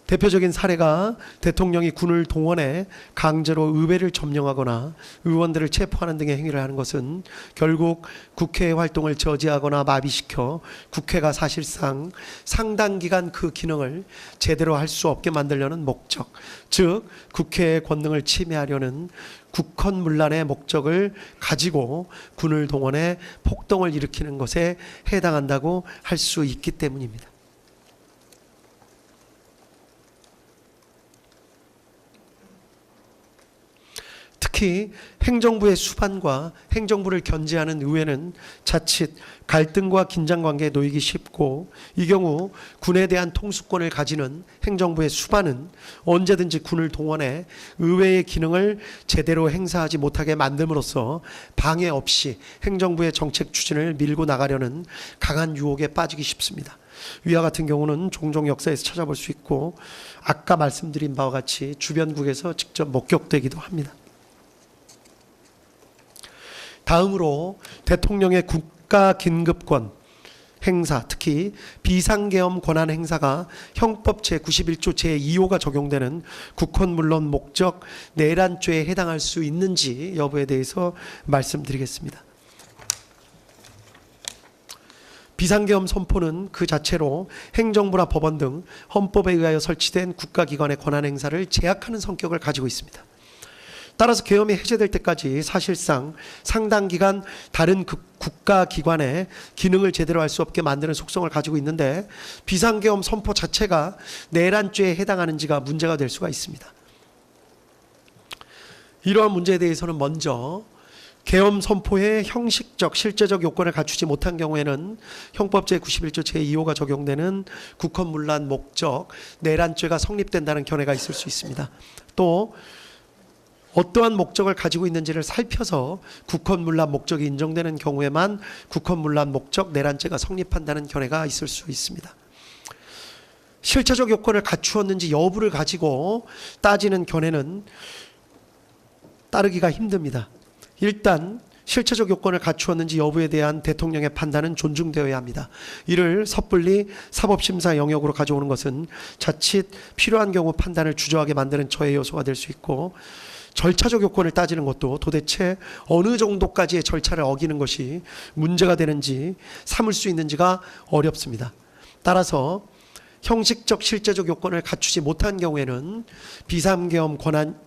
대표적인 사례가 대통령이 군을 동원해 강제로 의회를 점령하거나 의원들을 체포하는 등의 행위를 하는 것은 결국 국회의 활동을 저지하거나 마비시켜 국회가 사실상 상당 기간 그 기능을 제대로 할 수 없게 만들려는 목적, 즉 국회의 권능을 침해하려는 국헌문란의 목적을 가지고 군을 동원해 폭동을 일으키는 것에 해당한다고 할 수 있기 때문입니다. 특히 행정부의 수반과 행정부를 견제하는 의회는 자칫 갈등과 긴장관계에 놓이기 쉽고 이 경우 군에 대한 통수권을 가지는 행정부의 수반은 언제든지 군을 동원해 의회의 기능을 제대로 행사하지 못하게 만듦으로써 방해 없이 행정부의 정책 추진을 밀고 나가려는 강한 유혹에 빠지기 쉽습니다. 위와 같은 경우는 종종 역사에서 찾아볼 수 있고 아까 말씀드린 바와 같이 주변국에서 직접 목격되기도 합니다. 다음으로 대통령의 국가 긴급권 행사, 특히 비상계엄 권한 행사가 형법 제91조 제2호가 적용되는 국헌문란 목적 내란죄에 해당할 수 있는지 여부에 대해서 말씀드리겠습니다. 비상계엄 선포는 그 자체로 행정부나 법원 등 헌법에 의하여 설치된 국가기관의 권한 행사를 제약하는 성격을 가지고 있습니다. 따라서 계엄이 해제될 때까지 사실상 상당 기간 다른 국가기관의 기능을 제대로 할 수 없게 만드는 속성을 가지고 있는데 비상계엄 선포 자체가 내란죄에 해당하는지가 문제가 될 수가 있습니다. 이러한 문제에 대해서는 먼저 계엄 선포의 형식적, 실제적 요건을 갖추지 못한 경우에는 형법 제91조 제2호가 적용되는 국헌문란 목적 내란죄가 성립된다는 견해가 있을 수 있습니다. 또 어떠한 목적을 가지고 있는지를 살펴서 국헌문란 목적이 인정되는 경우에만 국헌문란 목적 내란죄가 성립한다는 견해가 있을 수 있습니다. 실체적 요건을 갖추었는지 여부를 가지고 따지는 견해는 따르기가 힘듭니다. 일단 실체적 요건을 갖추었는지 여부에 대한 대통령의 판단은 존중되어야 합니다. 이를 섣불리 사법심사 영역으로 가져오는 것은 자칫 필요한 경우 판단을 주저하게 만드는 저해 요소가 될 수 있고 절차적 요건을 따지는 것도 도대체 어느 정도까지의 절차를 어기는 것이 문제가 되는지 삼을 수 있는지가 어렵습니다. 따라서 형식적 실제적 요건을 갖추지 못한 경우에는 비상계엄 권한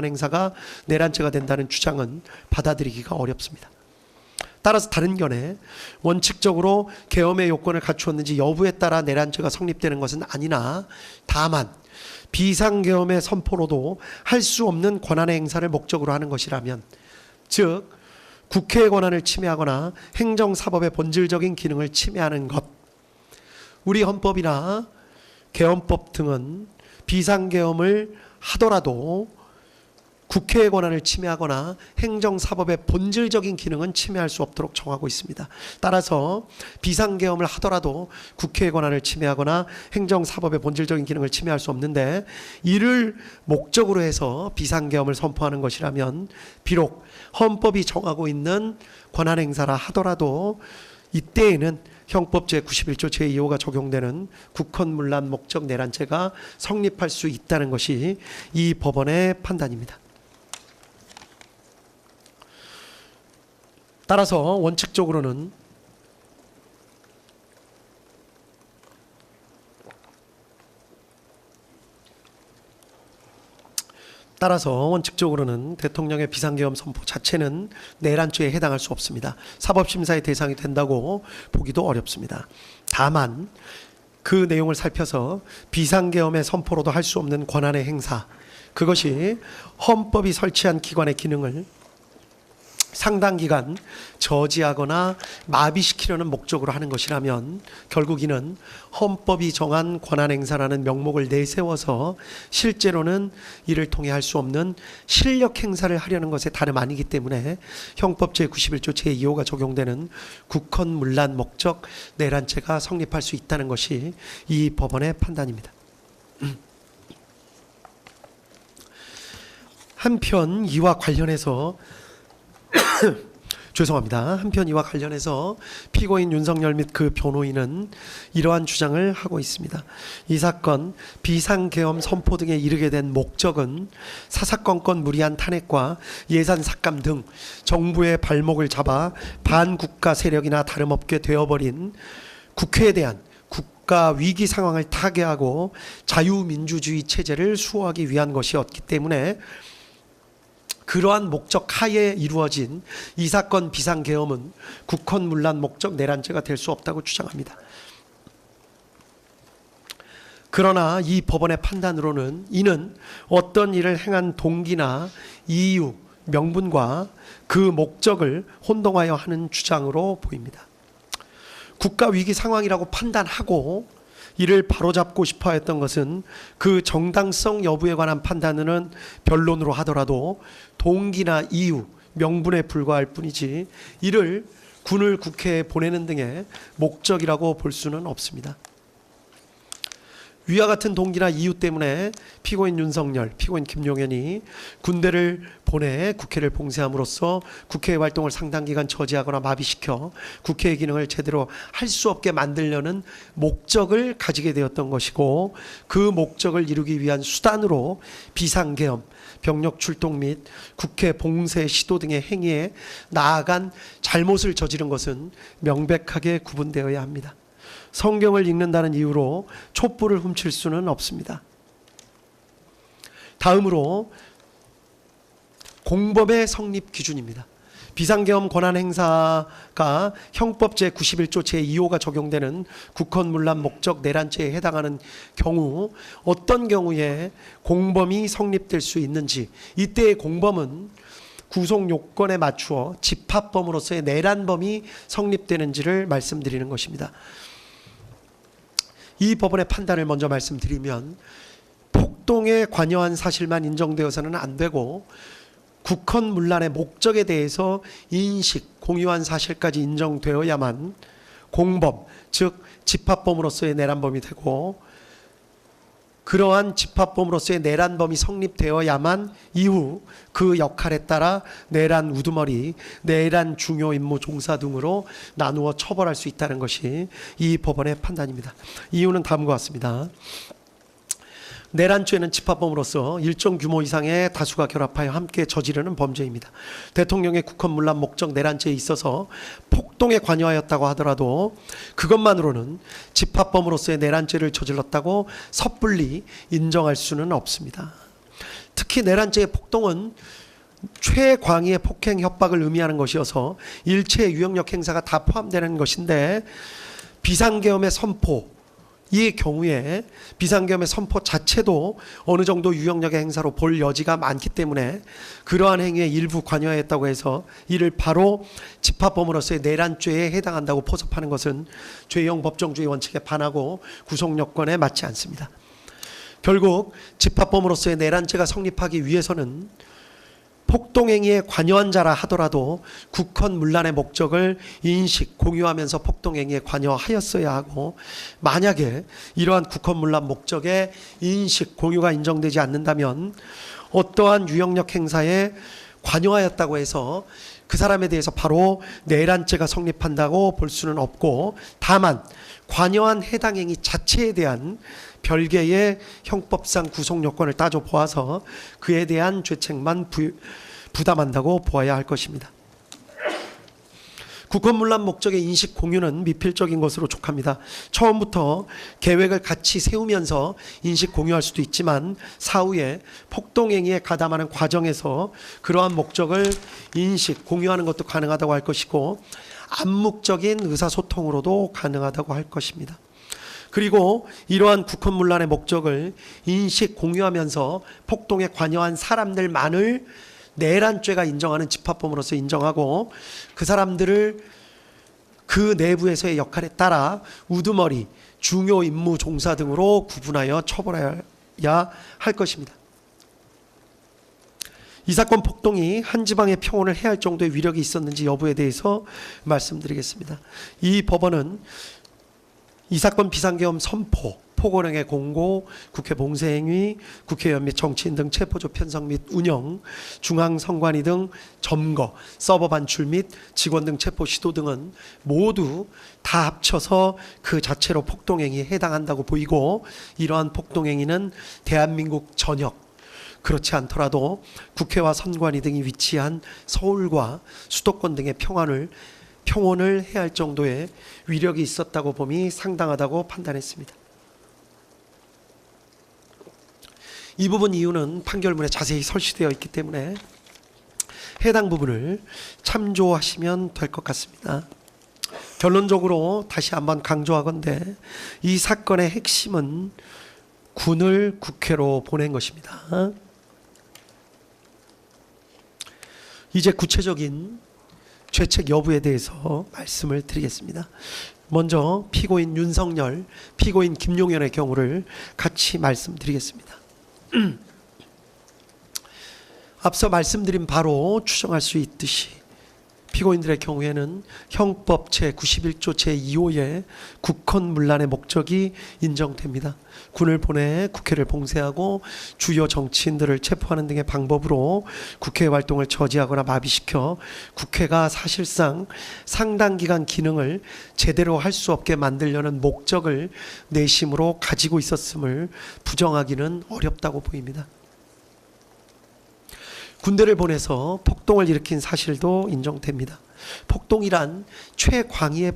행사가 내란죄가 된다는 주장은 받아들이기가 어렵습니다. 따라서 다른 견해, 원칙적으로 계엄의 요건을 갖추었는지 여부에 따라 내란죄가 성립되는 것은 아니나 다만 비상계엄의 선포로도 할 수 없는 권한의 행사를 목적으로 하는 것이라면, 즉 국회의 권한을 침해하거나 행정사법의 본질적인 기능을 침해하는 것, 우리 헌법이나 계엄법 등은 비상계엄을 하더라도 국회의 권한을 침해하거나 행정사법의 본질적인 기능은 침해할 수 없도록 정하고 있습니다. 따라서 비상계엄을 하더라도 국회의 권한을 침해하거나 행정사법의 본질적인 기능을 침해할 수 없는데, 이를 목적으로 해서 비상계엄을 선포하는 것이라면 비록 헌법이 정하고 있는 권한행사라 하더라도 이때에는 형법 제91조 제2호가 적용되는 국헌문란 목적 내란죄가 성립할 수 있다는 것이 이 법원의 판단입니다. 따라서 원칙적으로는 대통령의 비상계엄 선포 자체는 내란죄에 해당할 수 없습니다. 사법심사의 대상이 된다고 보기도 어렵습니다. 다만 그 내용을 살펴서 비상계엄의 선포로도 할 수 없는 권한의 행사, 그것이 헌법이 설치한 기관의 기능을 상당 기간 저지하거나 마비시키려는 목적으로 하는 것이라면 결국 이는 헌법이 정한 권한행사라는 명목을 내세워서 실제로는 이를 통해 할 수 없는 실력 행사를 하려는 것에 다름 아니기 때문에 형법 제91조 제2호가 적용되는 국헌문란 목적 내란죄가 성립할 수 있다는 것이 이 법원의 판단입니다. 한편 이와 관련해서 한편 이와 관련해서 피고인 윤석열 및 그 변호인은 이러한 주장을 하고 있습니다. 이 사건 비상계엄 선포 등에 이르게 된 목적은 사사건건 무리한 탄핵과 예산 삭감 등 정부의 발목을 잡아 반국가 세력이나 다름없게 되어버린 국회에 대한 국가 위기 상황을 타개하고 자유민주주의 체제를 수호하기 위한 것이었기 때문에 그러한 목적 하에 이루어진 이 사건 비상계엄은 국헌문란 목적 내란죄가 될 수 없다고 주장합니다. 그러나 이 법원의 판단으로는 이는 어떤 일을 행한 동기나 이유, 명분과 그 목적을 혼동하여 하는 주장으로 보입니다. 국가 위기 상황이라고 판단하고 이를 바로잡고 싶어 했던 것은 그 정당성 여부에 관한 판단은 변론으로 하더라도 동기나 이유, 명분에 불과할 뿐이지 이를 군을 국회에 보내는 등의 목적이라고 볼 수는 없습니다. 위와 같은 동기나 이유 때문에 피고인 윤석열, 피고인 김용현이 군대를 보내 국회를 봉쇄함으로써 국회의 활동을 상당 기간 저지하거나 마비시켜 국회의 기능을 제대로 할 수 없게 만들려는 목적을 가지게 되었던 것이고, 그 목적을 이루기 위한 수단으로 비상계엄, 병력 출동 및 국회 봉쇄 시도 등의 행위에 나아간 잘못을 저지른 것은 명백하게 구분되어야 합니다. 성경을 읽는다는 이유로 촛불을 훔칠 수는 없습니다. 다음으로 공범의 성립 기준입니다. 비상계엄 권한 행사가 형법 제91조 제2호가 적용되는 국헌문란 목적 내란죄에 해당하는 경우 어떤 경우에 공범이 성립될 수 있는지, 이때의 공범은 구속 요건에 맞추어 집합범으로서의 내란범이 성립되는지를 말씀드리는 것입니다. 이 법원의 판단을 먼저 말씀드리면, 폭동에 관여한 사실만 인정되어서는 안 되고 국헌문란의 목적에 대해서 인식, 공유한 사실까지 인정되어야만 공범, 즉 집합범으로서의 내란범이 되고, 그러한 집합범으로서의 내란범이 성립되어야만 이후 그 역할에 따라 내란 우두머리, 내란 중요 임무 종사 등으로 나누어 처벌할 수 있다는 것이 이 법원의 판단입니다. 이유는 다음과 같습니다. 내란죄는 집합범으로서 일정 규모 이상의 다수가 결합하여 함께 저지르는 범죄입니다. 대통령의 국헌문란 목적 내란죄에 있어서 폭동에 관여하였다고 하더라도 그것만으로는 집합범으로서의 내란죄를 저질렀다고 섣불리 인정할 수는 없습니다. 특히 내란죄의 폭동은 최광의의 폭행 협박을 의미하는 것이어서 일체의 유형력 행사가 다 포함되는 것인데, 비상계엄의 선포, 이 경우에 비상계엄의 선포 자체도 어느 정도 유형력의 행사로 볼 여지가 많기 때문에 그러한 행위에 일부 관여했다고 해서 이를 바로 집합범으로서의 내란죄에 해당한다고 포섭하는 것은 죄형 법정주의 원칙에 반하고 구속요건에 맞지 않습니다. 결국 집합범으로서의 내란죄가 성립하기 위해서는 폭동행위에 관여한 자라 하더라도 국헌문란의 목적을 인식, 공유하면서 폭동행위에 관여하였어야 하고, 만약에 이러한 국헌문란 목적의 인식, 공유가 인정되지 않는다면 어떠한 유형력 행사에 관여하였다고 해서 그 사람에 대해서 바로 내란죄가 성립한다고 볼 수는 없고, 다만 관여한 해당 행위 자체에 대한 별개의 형법상 구속요건을 따져보아서 그에 대한 죄책만 부담한다고 보아야 할 것입니다. 국헌문란 목적의 인식 공유는 미필적인 것으로 족합니다. 처음부터 계획을 같이 세우면서 인식 공유할 수도 있지만 사후에 폭동행위에 가담하는 과정에서 그러한 목적을 인식 공유하는 것도 가능하다고 할 것이고, 암묵적인 의사소통으로도 가능하다고 할 것입니다. 그리고 이러한 국헌문란의 목적을 인식 공유하면서 폭동에 관여한 사람들만을 내란죄가 인정하는 집합범으로서 인정하고, 그 사람들을 그 내부에서의 역할에 따라 우두머리, 중요 임무 종사 등으로 구분하여 처벌해야 할 것입니다. 이 사건 폭동이 한 지방의 평온을 해할 정도의 위력이 있었는지 여부에 대해서 말씀드리겠습니다. 이 법원은 이 사건 비상계엄 선포, 포고령의 공고, 국회 봉쇄행위, 국회의원 및 정치인 등 체포조 편성 및 운영, 중앙선관위 등 점거, 서버 반출 및 직원 등 체포 시도 등은 모두 다 합쳐서 그 자체로 폭동행위에 해당한다고 보이고, 이러한 폭동행위는 대한민국 전역, 그렇지 않더라도 국회와 선관위 등이 위치한 서울과 수도권 등의 평온을 해야 할 정도의 위력이 있었다고 봄이 상당하다고 판단했습니다. 이 부분 이유는 판결문에 자세히 설치되어 있기 때문에 해당 부분을 참조하시면 될 것 같습니다. 결론적으로 다시 한번 강조하건대 이 사건의 핵심은 군을 국회로 보낸 것입니다. 이제 구체적인 죄책 여부에 대해서 말씀을 드리겠습니다. 먼저 피고인 윤석열, 피고인 김용현의 경우를 같이 말씀드리겠습니다. 앞서 말씀드린 바로 추정할 수 있듯이 피고인들의 경우에는 형법 제91조 제2호의 국헌문란의 목적이 인정됩니다. 군을 보내 국회를 봉쇄하고 주요 정치인들을 체포하는 등의 방법으로 국회 활동을 저지하거나 마비시켜 국회가 사실상 상당 기간 기능을 제대로 할 수 없게 만들려는 목적을 내심으로 가지고 있었음을 부정하기는 어렵다고 보입니다. 군대를 보내서 폭동을 일으킨 사실도 인정됩니다. 폭동이란 최광의의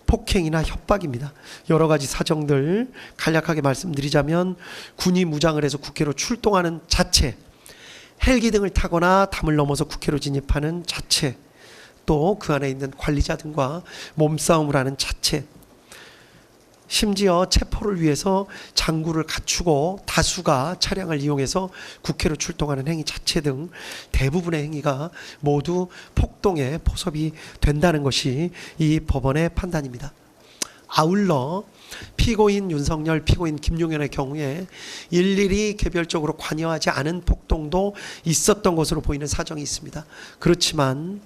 폭행이나 협박입니다. 여러 가지 사정들 간략하게 말씀드리자면 군이 무장을 해서 국회로 출동하는 자체, 헬기 등을 타거나 담을 넘어서 국회로 진입하는 자체, 또 그 안에 있는 관리자 등과 몸싸움을 하는 자체, 심지어 체포를 위해서 장구를 갖추고 다수가 차량을 이용해서 국회로 출동하는 행위 자체 등 대부분의 행위가 모두 폭동에 포섭이 된다는 것이 이 법원의 판단입니다. 아울러 피고인 윤석열, 피고인 김용현의 경우에 일일이 개별적으로 관여하지 않은 폭동도 있었던 것으로 보이는 사정이 있습니다. 그렇지만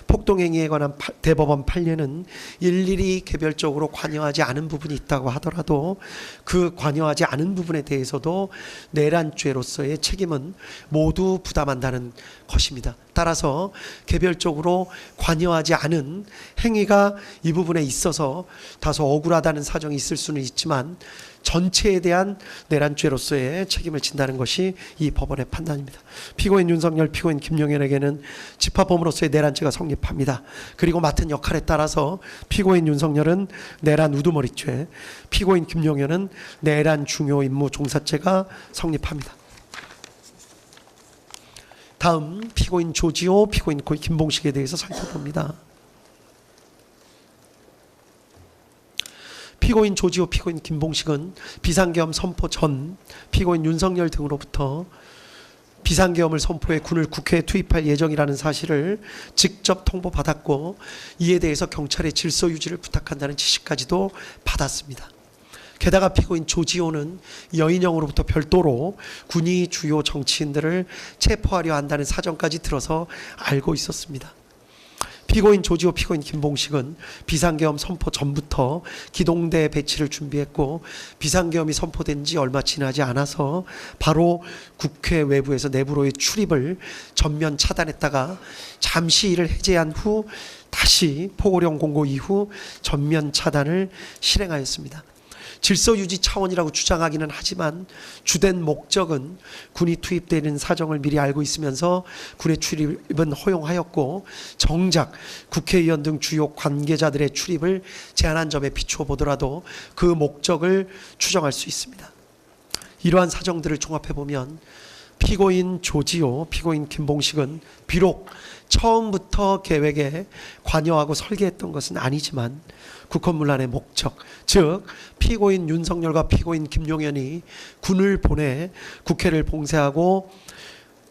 폭동행위에 관한 대법원 판례는 일일이 개별적으로 관여하지 않은 부분이 있다고 하더라도 그 관여하지 않은 부분에 대해서도 내란죄로서의 책임은 모두 부담한다는 것입니다. 따라서 개별적으로 관여하지 않은 행위가 이 부분에 있어서 다소 억울하다는 사정이 있을 수는 있지만 전체에 대한 내란죄로서의 책임을 진다는 것이 이 법원의 판단입니다. 피고인 윤석열, 피고인 김용현에게는 집합범으로서의 내란죄가 성립합니다. 그리고 맡은 역할에 따라서 피고인 윤석열은 내란 우두머리죄, 피고인 김용현은 내란 중요 임무 종사죄가 성립합니다. 다음 피고인 조지호, 피고인 김봉식에 대해서 살펴봅니다. 피고인 조지호, 피고인 김봉식은 비상계엄 선포 전 피고인 윤석열 등으로부터 비상계엄을 선포해 군을 국회에 투입할 예정이라는 사실을 직접 통보받았고 이에 대해서 경찰의 질서 유지를 부탁한다는 지시까지도 받았습니다. 게다가 피고인 조지호는 여인영으로부터 별도로 군이 주요 정치인들을 체포하려 한다는 사정까지 들어서 알고 있었습니다. 피고인 조지호, 피고인 김봉식은 비상계엄 선포 전부터 기동대 배치를 준비했고 비상계엄이 선포된 지 얼마 지나지 않아서 바로 국회 외부에서 내부로의 출입을 전면 차단했다가 잠시 이를 해제한 후 다시 포고령 공고 이후 전면 차단을 실행하였습니다. 질서 유지 차원이라고 주장하기는 하지만 주된 목적은 군이 투입되는 사정을 미리 알고 있으면서 군의 출입은 허용하였고 정작 국회의원 등 주요 관계자들의 출입을 제한한 점에 비추어 보더라도 그 목적을 추정할 수 있습니다. 이러한 사정들을 종합해 보면 피고인 조지호, 피고인 김봉식은 비록 처음부터 계획에 관여하고 설계했던 것은 아니지만 국헌문란의 목적, 즉 피고인 윤석열과 피고인 김용현이 군을 보내 국회를 봉쇄하고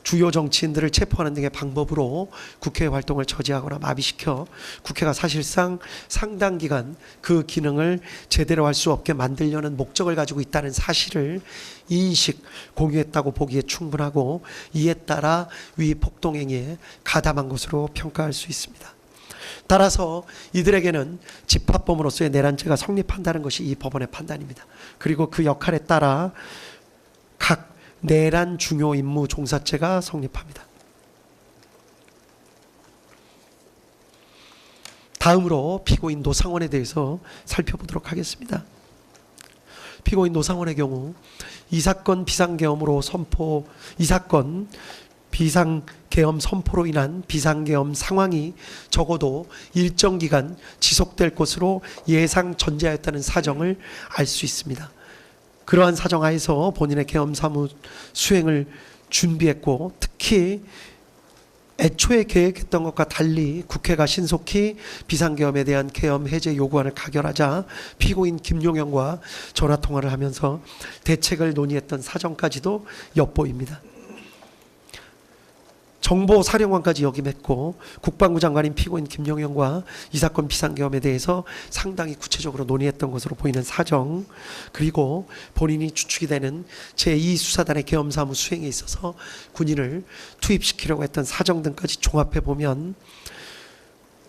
주요 정치인들을 체포하는 등의 방법으로 국회 활동을 저지하거나 마비시켜 국회가 사실상 상당 기간 그 기능을 제대로 할 수 없게 만들려는 목적을 가지고 있다는 사실을 인식, 공유했다고 보기에 충분하고 이에 따라 위 폭동행위에 가담한 것으로 평가할 수 있습니다. 따라서 이들에게는 집합범으로서의 내란죄가 성립한다는 것이 이 법원의 판단입니다. 그리고 그 역할에 따라 각 내란 중요 임무 종사죄가 성립합니다. 다음으로 피고인 노상원에 대해서 살펴보도록 하겠습니다. 피고인 노상원의 경우 이 사건 비상계엄으로 선포, 이 사건 비상계엄 선포로 인한 비상계엄 상황이 적어도 일정 기간 지속될 것으로 예상 전제하였다는 사정을 알 수 있습니다. 그러한 사정하에서 본인의 계엄 사무 수행을 준비했고 특히 애초에 계획했던 것과 달리 국회가 신속히 비상계엄에 대한 계엄 해제 요구안을 가결하자 피고인 김용현과 전화통화를 하면서 대책을 논의했던 사정까지도 엿보입니다. 정보사령관까지 역임했고 국방부 장관인 피고인 김용현과 이 사건 비상계엄에 대해서 상당히 구체적으로 논의했던 것으로 보이는 사정, 그리고 본인이 주축이 되는 제2수사단의 계엄사무 수행에 있어서 군인을 투입시키려고 했던 사정 등까지 종합해보면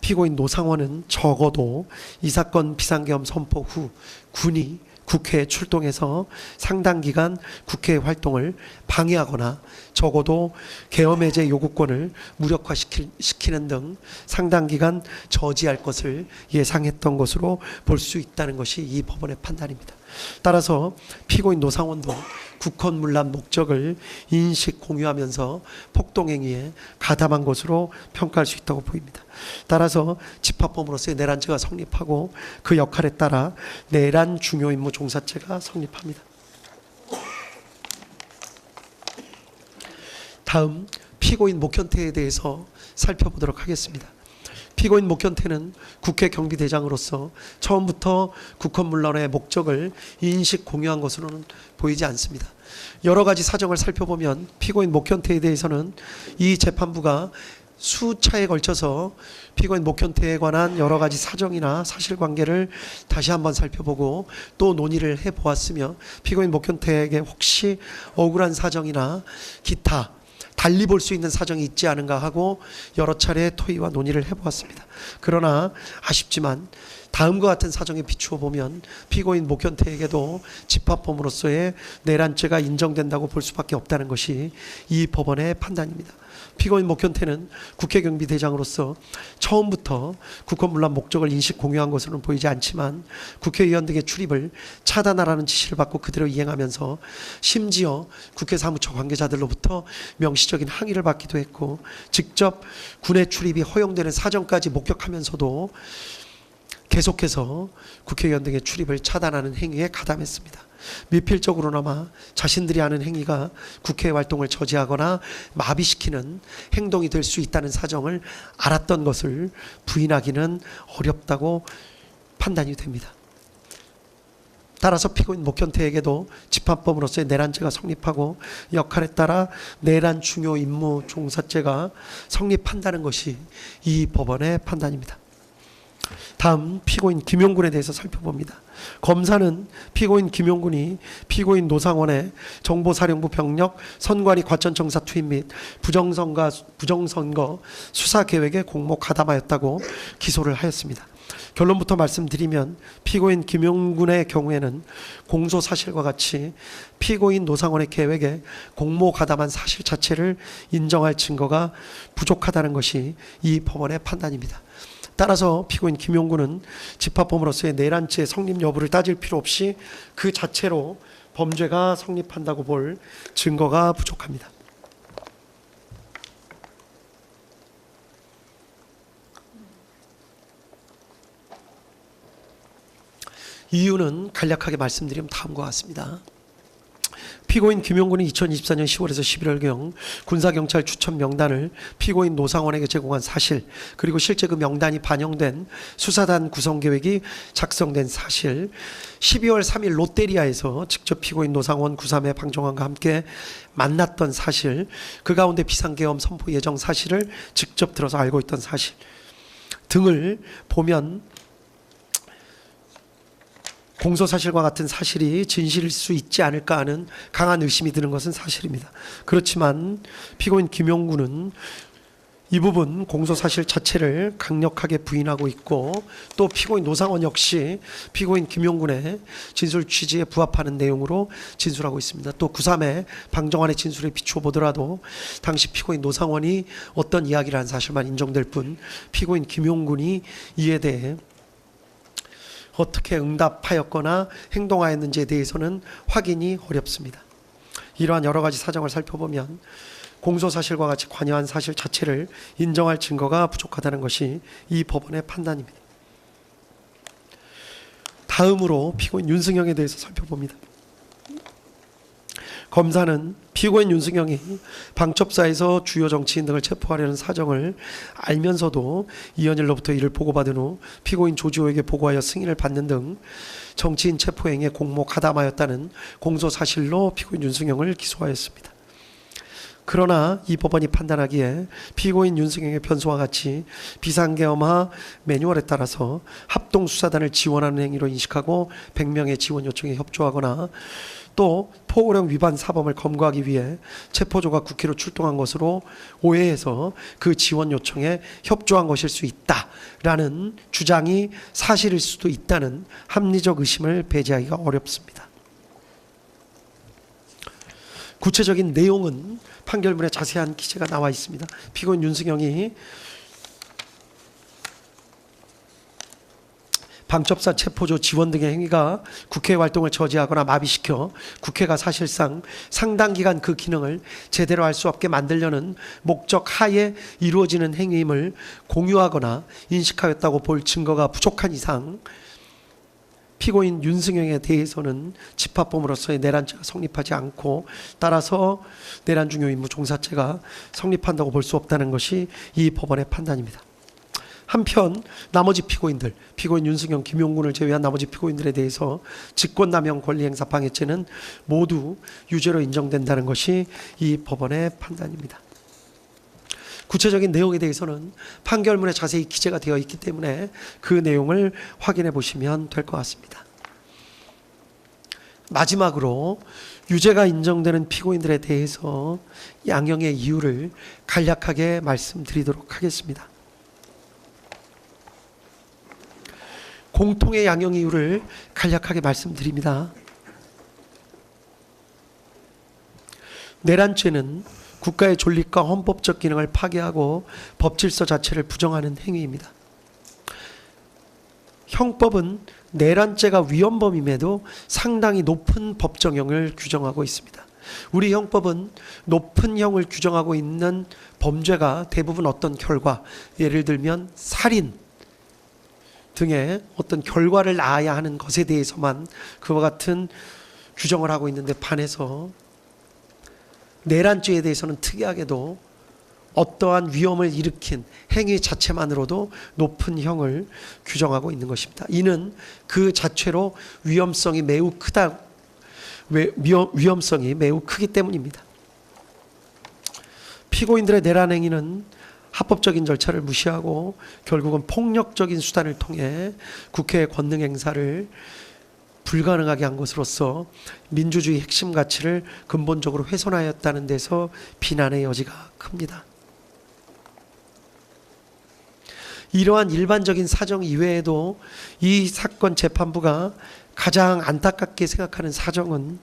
피고인 노상원은 적어도 이 사건 비상계엄 선포 후 군이 국회에 출동해서 상당 기간 국회 활동을 방해하거나 적어도 계엄 해제 요구권을 무력화시키는 등 상당 기간 저지할 것을 예상했던 것으로 볼 수 있다는 것이 이 법원의 판단입니다. 따라서 피고인 노상원도 국헌문란 목적을 인식 공유하면서 폭동행위에 가담한 것으로 평가할 수 있다고 보입니다. 따라서 집합범으로서의 내란죄가 성립하고 그 역할에 따라 내란 중요 임무 종사죄가 성립합니다. 다음 피고인 목현태에 대해서 살펴보도록 하겠습니다. 피고인 목현태는 국회 경비대장으로서 처음부터 국헌문란의 목적을 인식 공유한 것으로는 보이지 않습니다. 여러 가지 사정을 살펴보면 피고인 목현태에 대해서는 이 재판부가 수차에 걸쳐서 피고인 목현태에 관한 여러 가지 사정이나 사실관계를 다시 한번 살펴보고 또 논의를 해보았으며 피고인 목현태에게 혹시 억울한 사정이나 기타 달리 볼 수 있는 사정이 있지 않은가 하고 여러 차례 토의와 논의를 해보았습니다. 그러나 아쉽지만 다음과 같은 사정에 비추어 보면 피고인 목현태에게도 집합범으로서의 내란죄가 인정된다고 볼 수밖에 없다는 것이 이 법원의 판단입니다. 피고인 목현태는 국회경비대장으로서 처음부터 국헌문란 목적을 인식 공유한 것으로는 보이지 않지만 국회의원 등의 출입을 차단하라는 지시를 받고 그대로 이행하면서 심지어 국회 사무처 관계자들로부터 명시적인 항의를 받기도 했고 직접 군의 출입이 허용되는 사정까지 목격하면서도 계속해서 국회의원 등의 출입을 차단하는 행위에 가담했습니다. 미필적으로나마 자신들이 하는 행위가 국회 활동을 저지하거나 마비시키는 행동이 될 수 있다는 사정을 알았던 것을 부인하기는 어렵다고 판단이 됩니다. 따라서 피고인 목현태에게도 집합범으로서의 내란죄가 성립하고 역할에 따라 내란 중요 임무 종사죄가 성립한다는 것이 이 법원의 판단입니다. 다음 피고인 김용군에 대해서 살펴봅니다. 검사는 피고인 김용군이 피고인 노상원의 정보사령부 병력 선관위 과천청사 투입 및 부정선거 수사 계획에 공모 가담하였다고 기소를 하였습니다. 결론부터 말씀드리면 피고인 김용군의 경우에는 공소 사실과 같이 피고인 노상원의 계획에 공모 가담한 사실 자체를 인정할 증거가 부족하다는 것이 이 법원의 판단입니다. 따라서 피고인 김용군은 집합범으로서의 내란죄 성립 여부를 따질 필요 없이 그 자체로 범죄가 성립한다고 볼 증거가 부족합니다. 이유는 간략하게 말씀드리면 다음과 같습니다. 피고인 김용군이 2024년 10월에서 11월경 군사경찰 추천 명단을 피고인 노상원에게 제공한 사실, 그리고 실제 그 명단이 반영된 수사단 구성계획이 작성된 사실, 12월 3일 롯데리아에서 직접 피고인 노상원 구삼의 방종환과 함께 만났던 사실, 그 가운데 비상계엄 선포 예정 사실을 직접 들어서 알고 있던 사실 등을 보면 공소사실과 같은 사실이 진실일 수 있지 않을까 하는 강한 의심이 드는 것은 사실입니다. 그렇지만 피고인 김용군은 이 부분 공소사실 자체를 강력하게 부인하고 있고, 또 피고인 노상원 역시 피고인 김용군의 진술 취지에 부합하는 내용으로 진술하고 있습니다. 또 구3의 방정환의 진술에 비추어 보더라도 당시 피고인 노상원이 어떤 이야기를 한 사실만 인정될 뿐 피고인 김용군이 이에 대해 어떻게 응답하였거나 행동하였는지에 대해서는 확인이 어렵습니다. 이러한 여러 가지 사정을 살펴보면 공소사실과 같이 관여한 사실 자체를 인정할 증거가 부족하다는 것이 이 법원의 판단입니다. 다음으로 피고인 윤승영에 대해서 살펴봅니다. 검사는 피고인 윤승영이 방첩사에서 주요 정치인 등을 체포하려는 사정을 알면서도 이현일로부터 이를 보고받은 후 피고인 조지호에게 보고하여 승인을 받는 등 정치인 체포 행위에 공모 가담하였다는 공소사실로 피고인 윤승영을 기소하였습니다. 그러나 이 법원이 판단하기에 피고인 윤승영의 변소와 같이 비상계엄화 매뉴얼에 따라서 합동수사단을 지원하는 행위로 인식하고 100명의 지원 요청에 협조하거나 또 포고령 위반 사범을 검거하기 위해 체포조가 국회로 출동한 것으로 오해해서 그 지원 요청에 협조한 것일 수 있다라는 주장이 사실일 수도 있다는 합리적 의심을 배제하기가 어렵습니다. 구체적인 내용은 판결문에 자세한 기재가 나와 있습니다. 피고인 윤승영이 방첩사 체포조 지원 등의 행위가 국회 활동을 저지하거나 마비시켜 국회가 사실상 상당 기간 그 기능을 제대로 할 수 없게 만들려는 목적 하에 이루어지는 행위임을 공유하거나 인식하였다고 볼 증거가 부족한 이상 피고인 윤승영에 대해서는 집합범으로서의 내란죄가 성립하지 않고, 따라서 내란 중요 임무 종사죄가 성립한다고 볼 수 없다는 것이 이 법원의 판단입니다. 한편 나머지 피고인들, 피고인 윤승영, 김용군을 제외한 나머지 피고인들에 대해서 직권남용 권리행사 방해죄는 모두 유죄로 인정된다는 것이 이 법원의 판단입니다. 구체적인 내용에 대해서는 판결문에 자세히 기재가 되어 있기 때문에 그 내용을 확인해 보시면 될 것 같습니다. 마지막으로 유죄가 인정되는 피고인들에 대해서 양형의 이유를 간략하게 말씀드리도록 하겠습니다. 공통의 양형 이유를 간략하게 말씀드립니다. 내란죄는 국가의 존립과 헌법적 기능을 파괴하고 법 질서 자체를 부정하는 행위입니다. 형법은 내란죄가 위헌범임에도 상당히 높은 법정형을 규정하고 있습니다. 우리 형법은 높은 형을 규정하고 있는 범죄가 대부분 어떤 결과, 예를 들면 살인 등의 어떤 결과를 낳아야 하는 것에 대해서만 그와 같은 규정을 하고 있는데 반해서 내란죄에 대해서는 특이하게도 어떠한 위험을 일으킨 행위 자체만으로도 높은 형을 규정하고 있는 것입니다. 이는 그 자체로 위험성이 매우 크기 때문입니다. 피고인들의 내란 행위는 합법적인 절차를 무시하고 결국은 폭력적인 수단을 통해 국회의 권능 행사를 불가능하게 한 것으로서 민주주의 핵심 가치를 근본적으로 훼손하였다는 데서 비난의 여지가 큽니다. 이러한 일반적인 사정 이외에도 이 사건 재판부가 가장 안타깝게 생각하는 사정은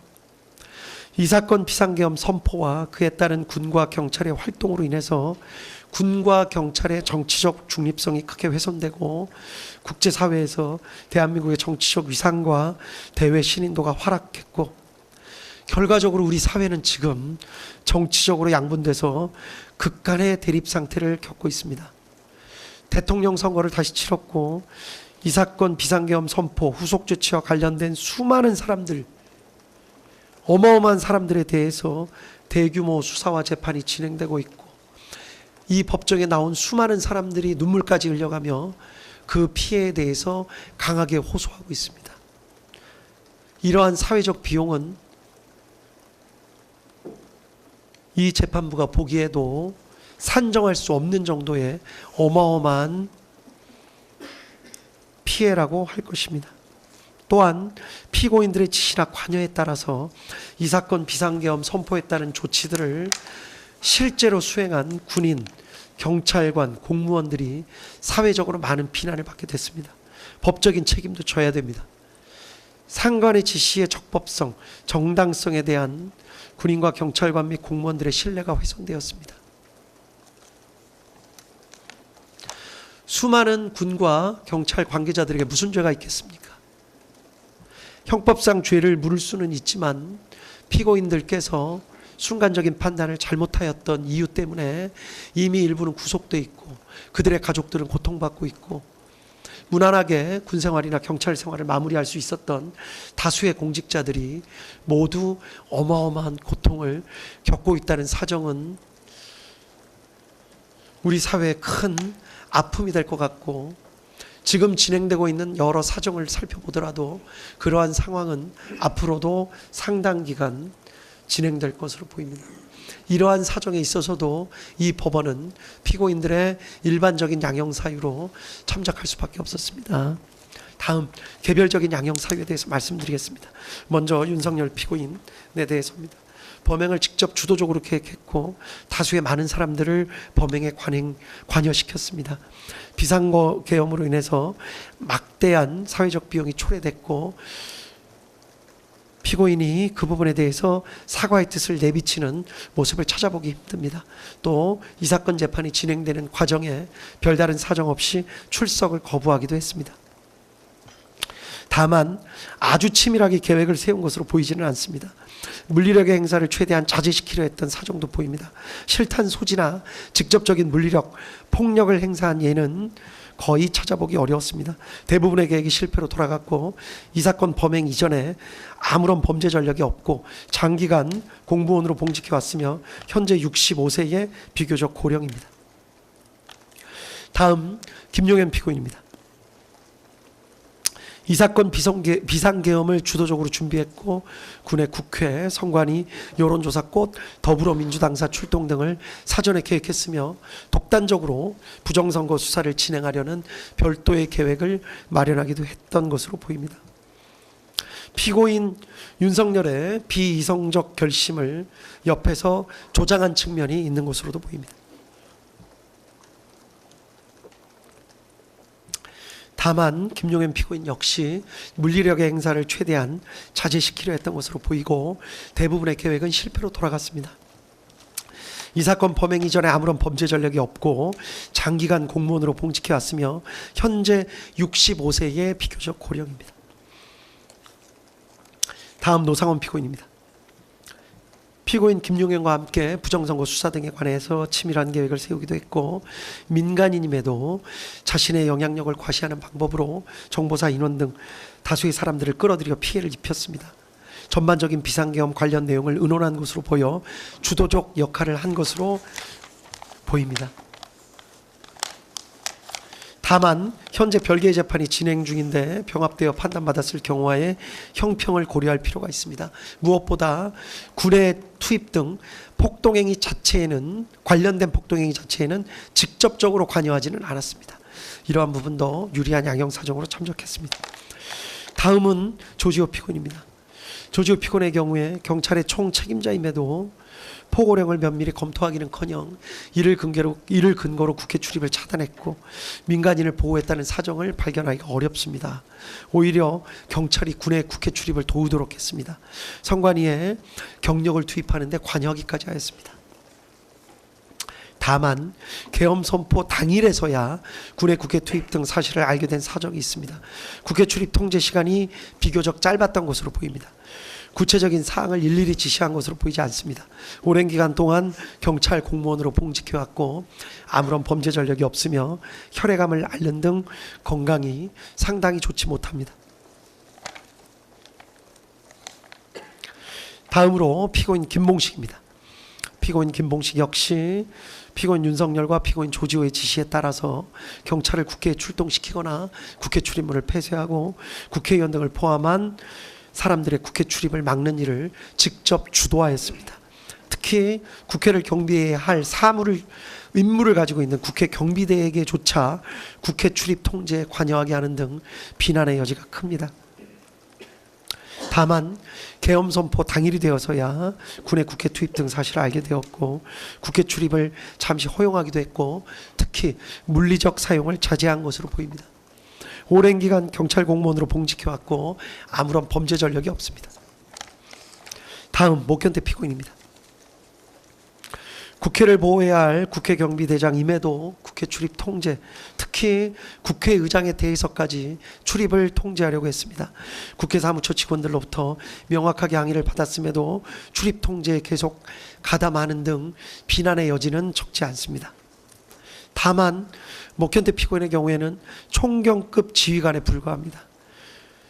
이 사건 비상계엄 선포와 그에 따른 군과 경찰의 활동으로 인해서 군과 경찰의 정치적 중립성이 크게 훼손되고 국제사회에서 대한민국의 정치적 위상과 대외 신인도가 하락했고 결과적으로 우리 사회는 지금 정치적으로 양분돼서 극간의 대립 상태를 겪고 있습니다. 대통령 선거를 다시 치렀고 이 사건 비상계엄 선포 후속 조치와 관련된 수많은 사람들, 어마어마한 사람들에 대해서 대규모 수사와 재판이 진행되고 있고 이 법정에 나온 수많은 사람들이 눈물까지 흘려가며 그 피해에 대해서 강하게 호소하고 있습니다. 이러한 사회적 비용은 이 재판부가 보기에도 산정할 수 없는 정도의 어마어마한 피해라고 할 것입니다. 또한 피고인들의 지시나 관여에 따라서 이 사건 비상계엄 선포에 따른 조치들을 실제로 수행한 군인, 경찰관, 공무원들이 사회적으로 많은 비난을 받게 됐습니다. 법적인 책임도 져야 됩니다. 상관의 지시의 적법성, 정당성에 대한 군인과 경찰관 및 공무원들의 신뢰가 훼손되었습니다. 수많은 군과 경찰 관계자들에게 무슨 죄가 있겠습니까? 형법상 죄를 물을 수는 있지만 피고인들께서 순간적인 판단을 잘못하였던 이유 때문에 이미 일부는 구속돼 있고 그들의 가족들은 고통받고 있고 무난하게 군생활이나 경찰 생활을 마무리할 수 있었던 다수의 공직자들이 모두 어마어마한 고통을 겪고 있다는 사정은 우리 사회의 큰 아픔이 될 것 같고 지금 진행되고 있는 여러 사정을 살펴보더라도 그러한 상황은 앞으로도 상당 기간 진행될 것으로 보입니다. 이러한 사정에 있어서도 이 법원은 피고인들의 일반적인 양형 사유로 참작할 수밖에 없었습니다. 다음 개별적인 양형 사유에 대해서 말씀드리겠습니다. 먼저 윤석열 피고인에 대해서입니다. 범행을 직접 주도적으로 계획했고 다수의 많은 사람들을 범행에 관여시켰습니다. 비상계엄으로 인해서 막대한 사회적 비용이 초래됐고 피고인이 그 부분에 대해서 사과의 뜻을 내비치는 모습을 찾아보기 힘듭니다. 또 이 사건 재판이 진행되는 과정에 별다른 사정 없이 출석을 거부하기도 했습니다. 다만 아주 치밀하게 계획을 세운 것으로 보이지는 않습니다. 물리력의 행사를 최대한 자제시키려 했던 사정도 보입니다. 실탄 소지나 직접적인 물리력, 폭력을 행사한 예는 거의 찾아보기 어려웠습니다. 대부분의 계획이 실패로 돌아갔고 이 사건 범행 이전에 아무런 범죄 전력이 없고 장기간 공무원으로 봉직해왔으며 현재 65세의 비교적 고령입니다. 다음 김용현 피고인입니다. 이 사건 비상계엄을 주도적으로 준비했고 군의 국회, 선관위, 여론조사 꽃, 더불어민주당사 출동 등을 사전에 계획했으며 독단적으로 부정선거 수사를 진행하려는 별도의 계획을 마련하기도 했던 것으로 보입니다. 피고인 윤석열의 비이성적 결심을 옆에서 조장한 측면이 있는 것으로도 보입니다. 다만 김용현 피고인 역시 물리력의 행사를 최대한 자제시키려 했던 것으로 보이고 대부분의 계획은 실패로 돌아갔습니다. 이 사건 범행 이전에 아무런 범죄 전력이 없고 장기간 공무원으로 봉직해 왔으며 현재 65세의 비교적 고령입니다. 다음 노상원 피고인입니다. 피고인 김용현과 함께 부정선거 수사 등에 관해서 치밀한 계획을 세우기도 했고 민간인임에도 자신의 영향력을 과시하는 방법으로 정보사 인원 등 다수의 사람들을 끌어들여 피해를 입혔습니다. 전반적인 비상계엄 관련 내용을 의논한 것으로 보여 주도적 역할을 한 것으로 보입니다. 다만 현재 별개의 재판이 진행 중인데 병합되어 판단받았을 경우에 형평을 고려할 필요가 있습니다. 무엇보다 군의 투입 등 폭동행위 자체에는 관련된 폭동행위 자체에는 직접적으로 관여하지는 않았습니다. 이러한 부분도 유리한 양형 사정으로 참작했습니다. 다음은 조지호 피고인입니다. 조지호 피고인의 경우에 경찰의 총책임자임에도 포고령을 면밀히 검토하기는커녕 이를 근거로 국회 출입을 차단했고 민간인을 보호했다는 사정을 발견하기가 어렵습니다. 오히려 경찰이 군의 국회 출입을 도우도록 했습니다. 선관위에 경력을 투입하는 데 관여하기까지 하였습니다. 다만 계엄 선포 당일에서야 군의 국회 투입 등 사실을 알게 된 사정이 있습니다. 국회 출입 통제 시간이 비교적 짧았던 것으로 보입니다. 구체적인 사항을 일일이 지시한 것으로 보이지 않습니다. 오랜 기간 동안 경찰 공무원으로 봉직해왔고 아무런 범죄 전력이 없으며 혈액암을 앓는 등 건강이 상당히 좋지 못합니다. 다음으로 피고인 김봉식입니다. 피고인 김봉식 역시 피고인 윤석열과 피고인 조지호의 지시에 따라서 경찰을 국회에 출동시키거나 국회 출입문을 폐쇄하고 국회의원 등을 포함한 사람들의 국회 출입을 막는 일을 직접 주도하였습니다. 특히 국회를 경비해야 할 임무를 가지고 있는 국회 경비대에게조차 국회 출입 통제에 관여하게 하는 등 비난의 여지가 큽니다. 다만 계엄 선포 당일이 되어서야 군의 국회 투입 등 사실을 알게 되었고 국회 출입을 잠시 허용하기도 했고 특히 물리적 사용을 자제한 것으로 보입니다. 오랜 기간 경찰 공무원으로 봉직해왔고 아무런 범죄 전력이 없습니다. 다음 목현태 피고인입니다. 국회를 보호해야 할 국회 경비대장임에도 국회 출입 통제, 특히 국회의장에 대해서까지 출입을 통제하려고 했습니다. 국회 사무처 직원들로부터 명확하게 항의를 받았음에도 출입 통제에 계속 가담하는 등 비난의 여지는 적지 않습니다. 다만 목현태 피고인의 경우에는 총경급 지휘관에 불과합니다.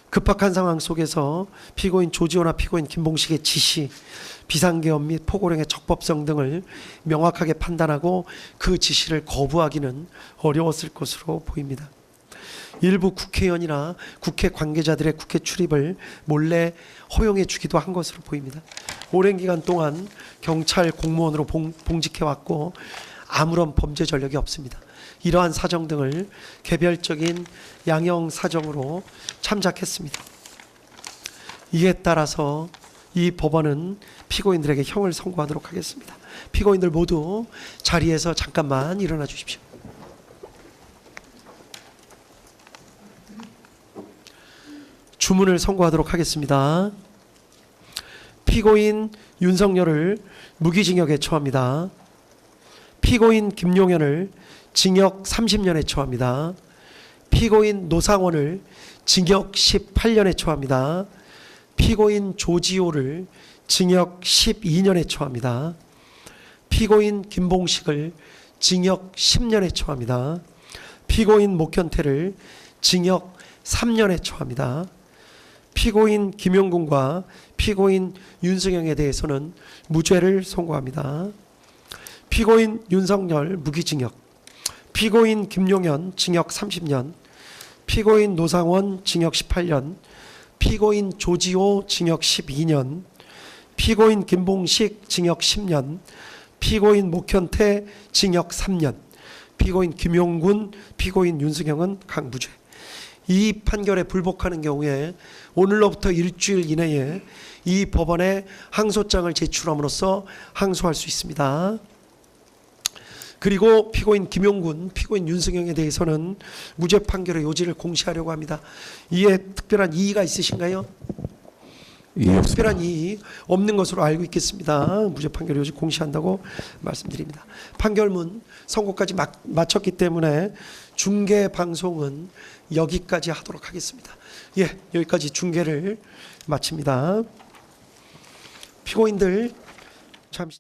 급박한 상황 속에서 피고인 조지호나 피고인 김봉식의 지시, 비상계엄 및 포고령의 적법성 등을 명확하게 판단하고 그 지시를 거부하기는 어려웠을 것으로 보입니다. 일부 국회의원이나 국회 관계자들의 국회 출입을 몰래 허용해 주기도 한 것으로 보입니다. 오랜 기간 동안 경찰 공무원으로 봉직해왔고 아무런 범죄 전력이 없습니다. 이러한 사정 등을 개별적인 양형 사정으로 참작했습니다. 이에 따라서 이 법원은 피고인들에게 형을 선고하도록 하겠습니다. 피고인들 모두 자리에서 잠깐만 일어나 주십시오. 주문을 선고하도록 하겠습니다. 피고인 윤석열을 무기징역에 처합니다. 피고인 김용현을 징역 30년에 처합니다. 피고인 노상원을 징역 18년에 처합니다. 피고인 조지호를 징역 12년에 처합니다. 피고인 김봉식을 징역 10년에 처합니다. 피고인 목현태를 징역 3년에 처합니다. 피고인 김용군과 피고인 윤승영에 대해서는 무죄를 선고합니다. 피고인 윤석열 무기징역, 피고인 김용현 징역 30년, 피고인 노상원 징역 18년, 피고인 조지호 징역 12년, 피고인 김봉식 징역 10년, 피고인 목현태 징역 3년, 피고인 김용군, 피고인 윤승영은 강무죄. 이 판결에 불복하는 경우에 오늘로부터 일주일 이내에 이 법원에 항소장을 제출함으로써 항소할 수 있습니다. 그리고 피고인 김용군, 피고인 윤승영에 대해서는 무죄 판결의 요지를 공시하려고 합니다. 이에 특별한 이의가 있으신가요? 예, 특별한 이의 없는 것으로 알고 있겠습니다. 무죄 판결 요지 공시한다고 말씀드립니다. 판결문 선고까지 마쳤기 때문에 중계 방송은 여기까지 하도록 하겠습니다. 예, 여기까지 중계를 마칩니다. 피고인들 잠시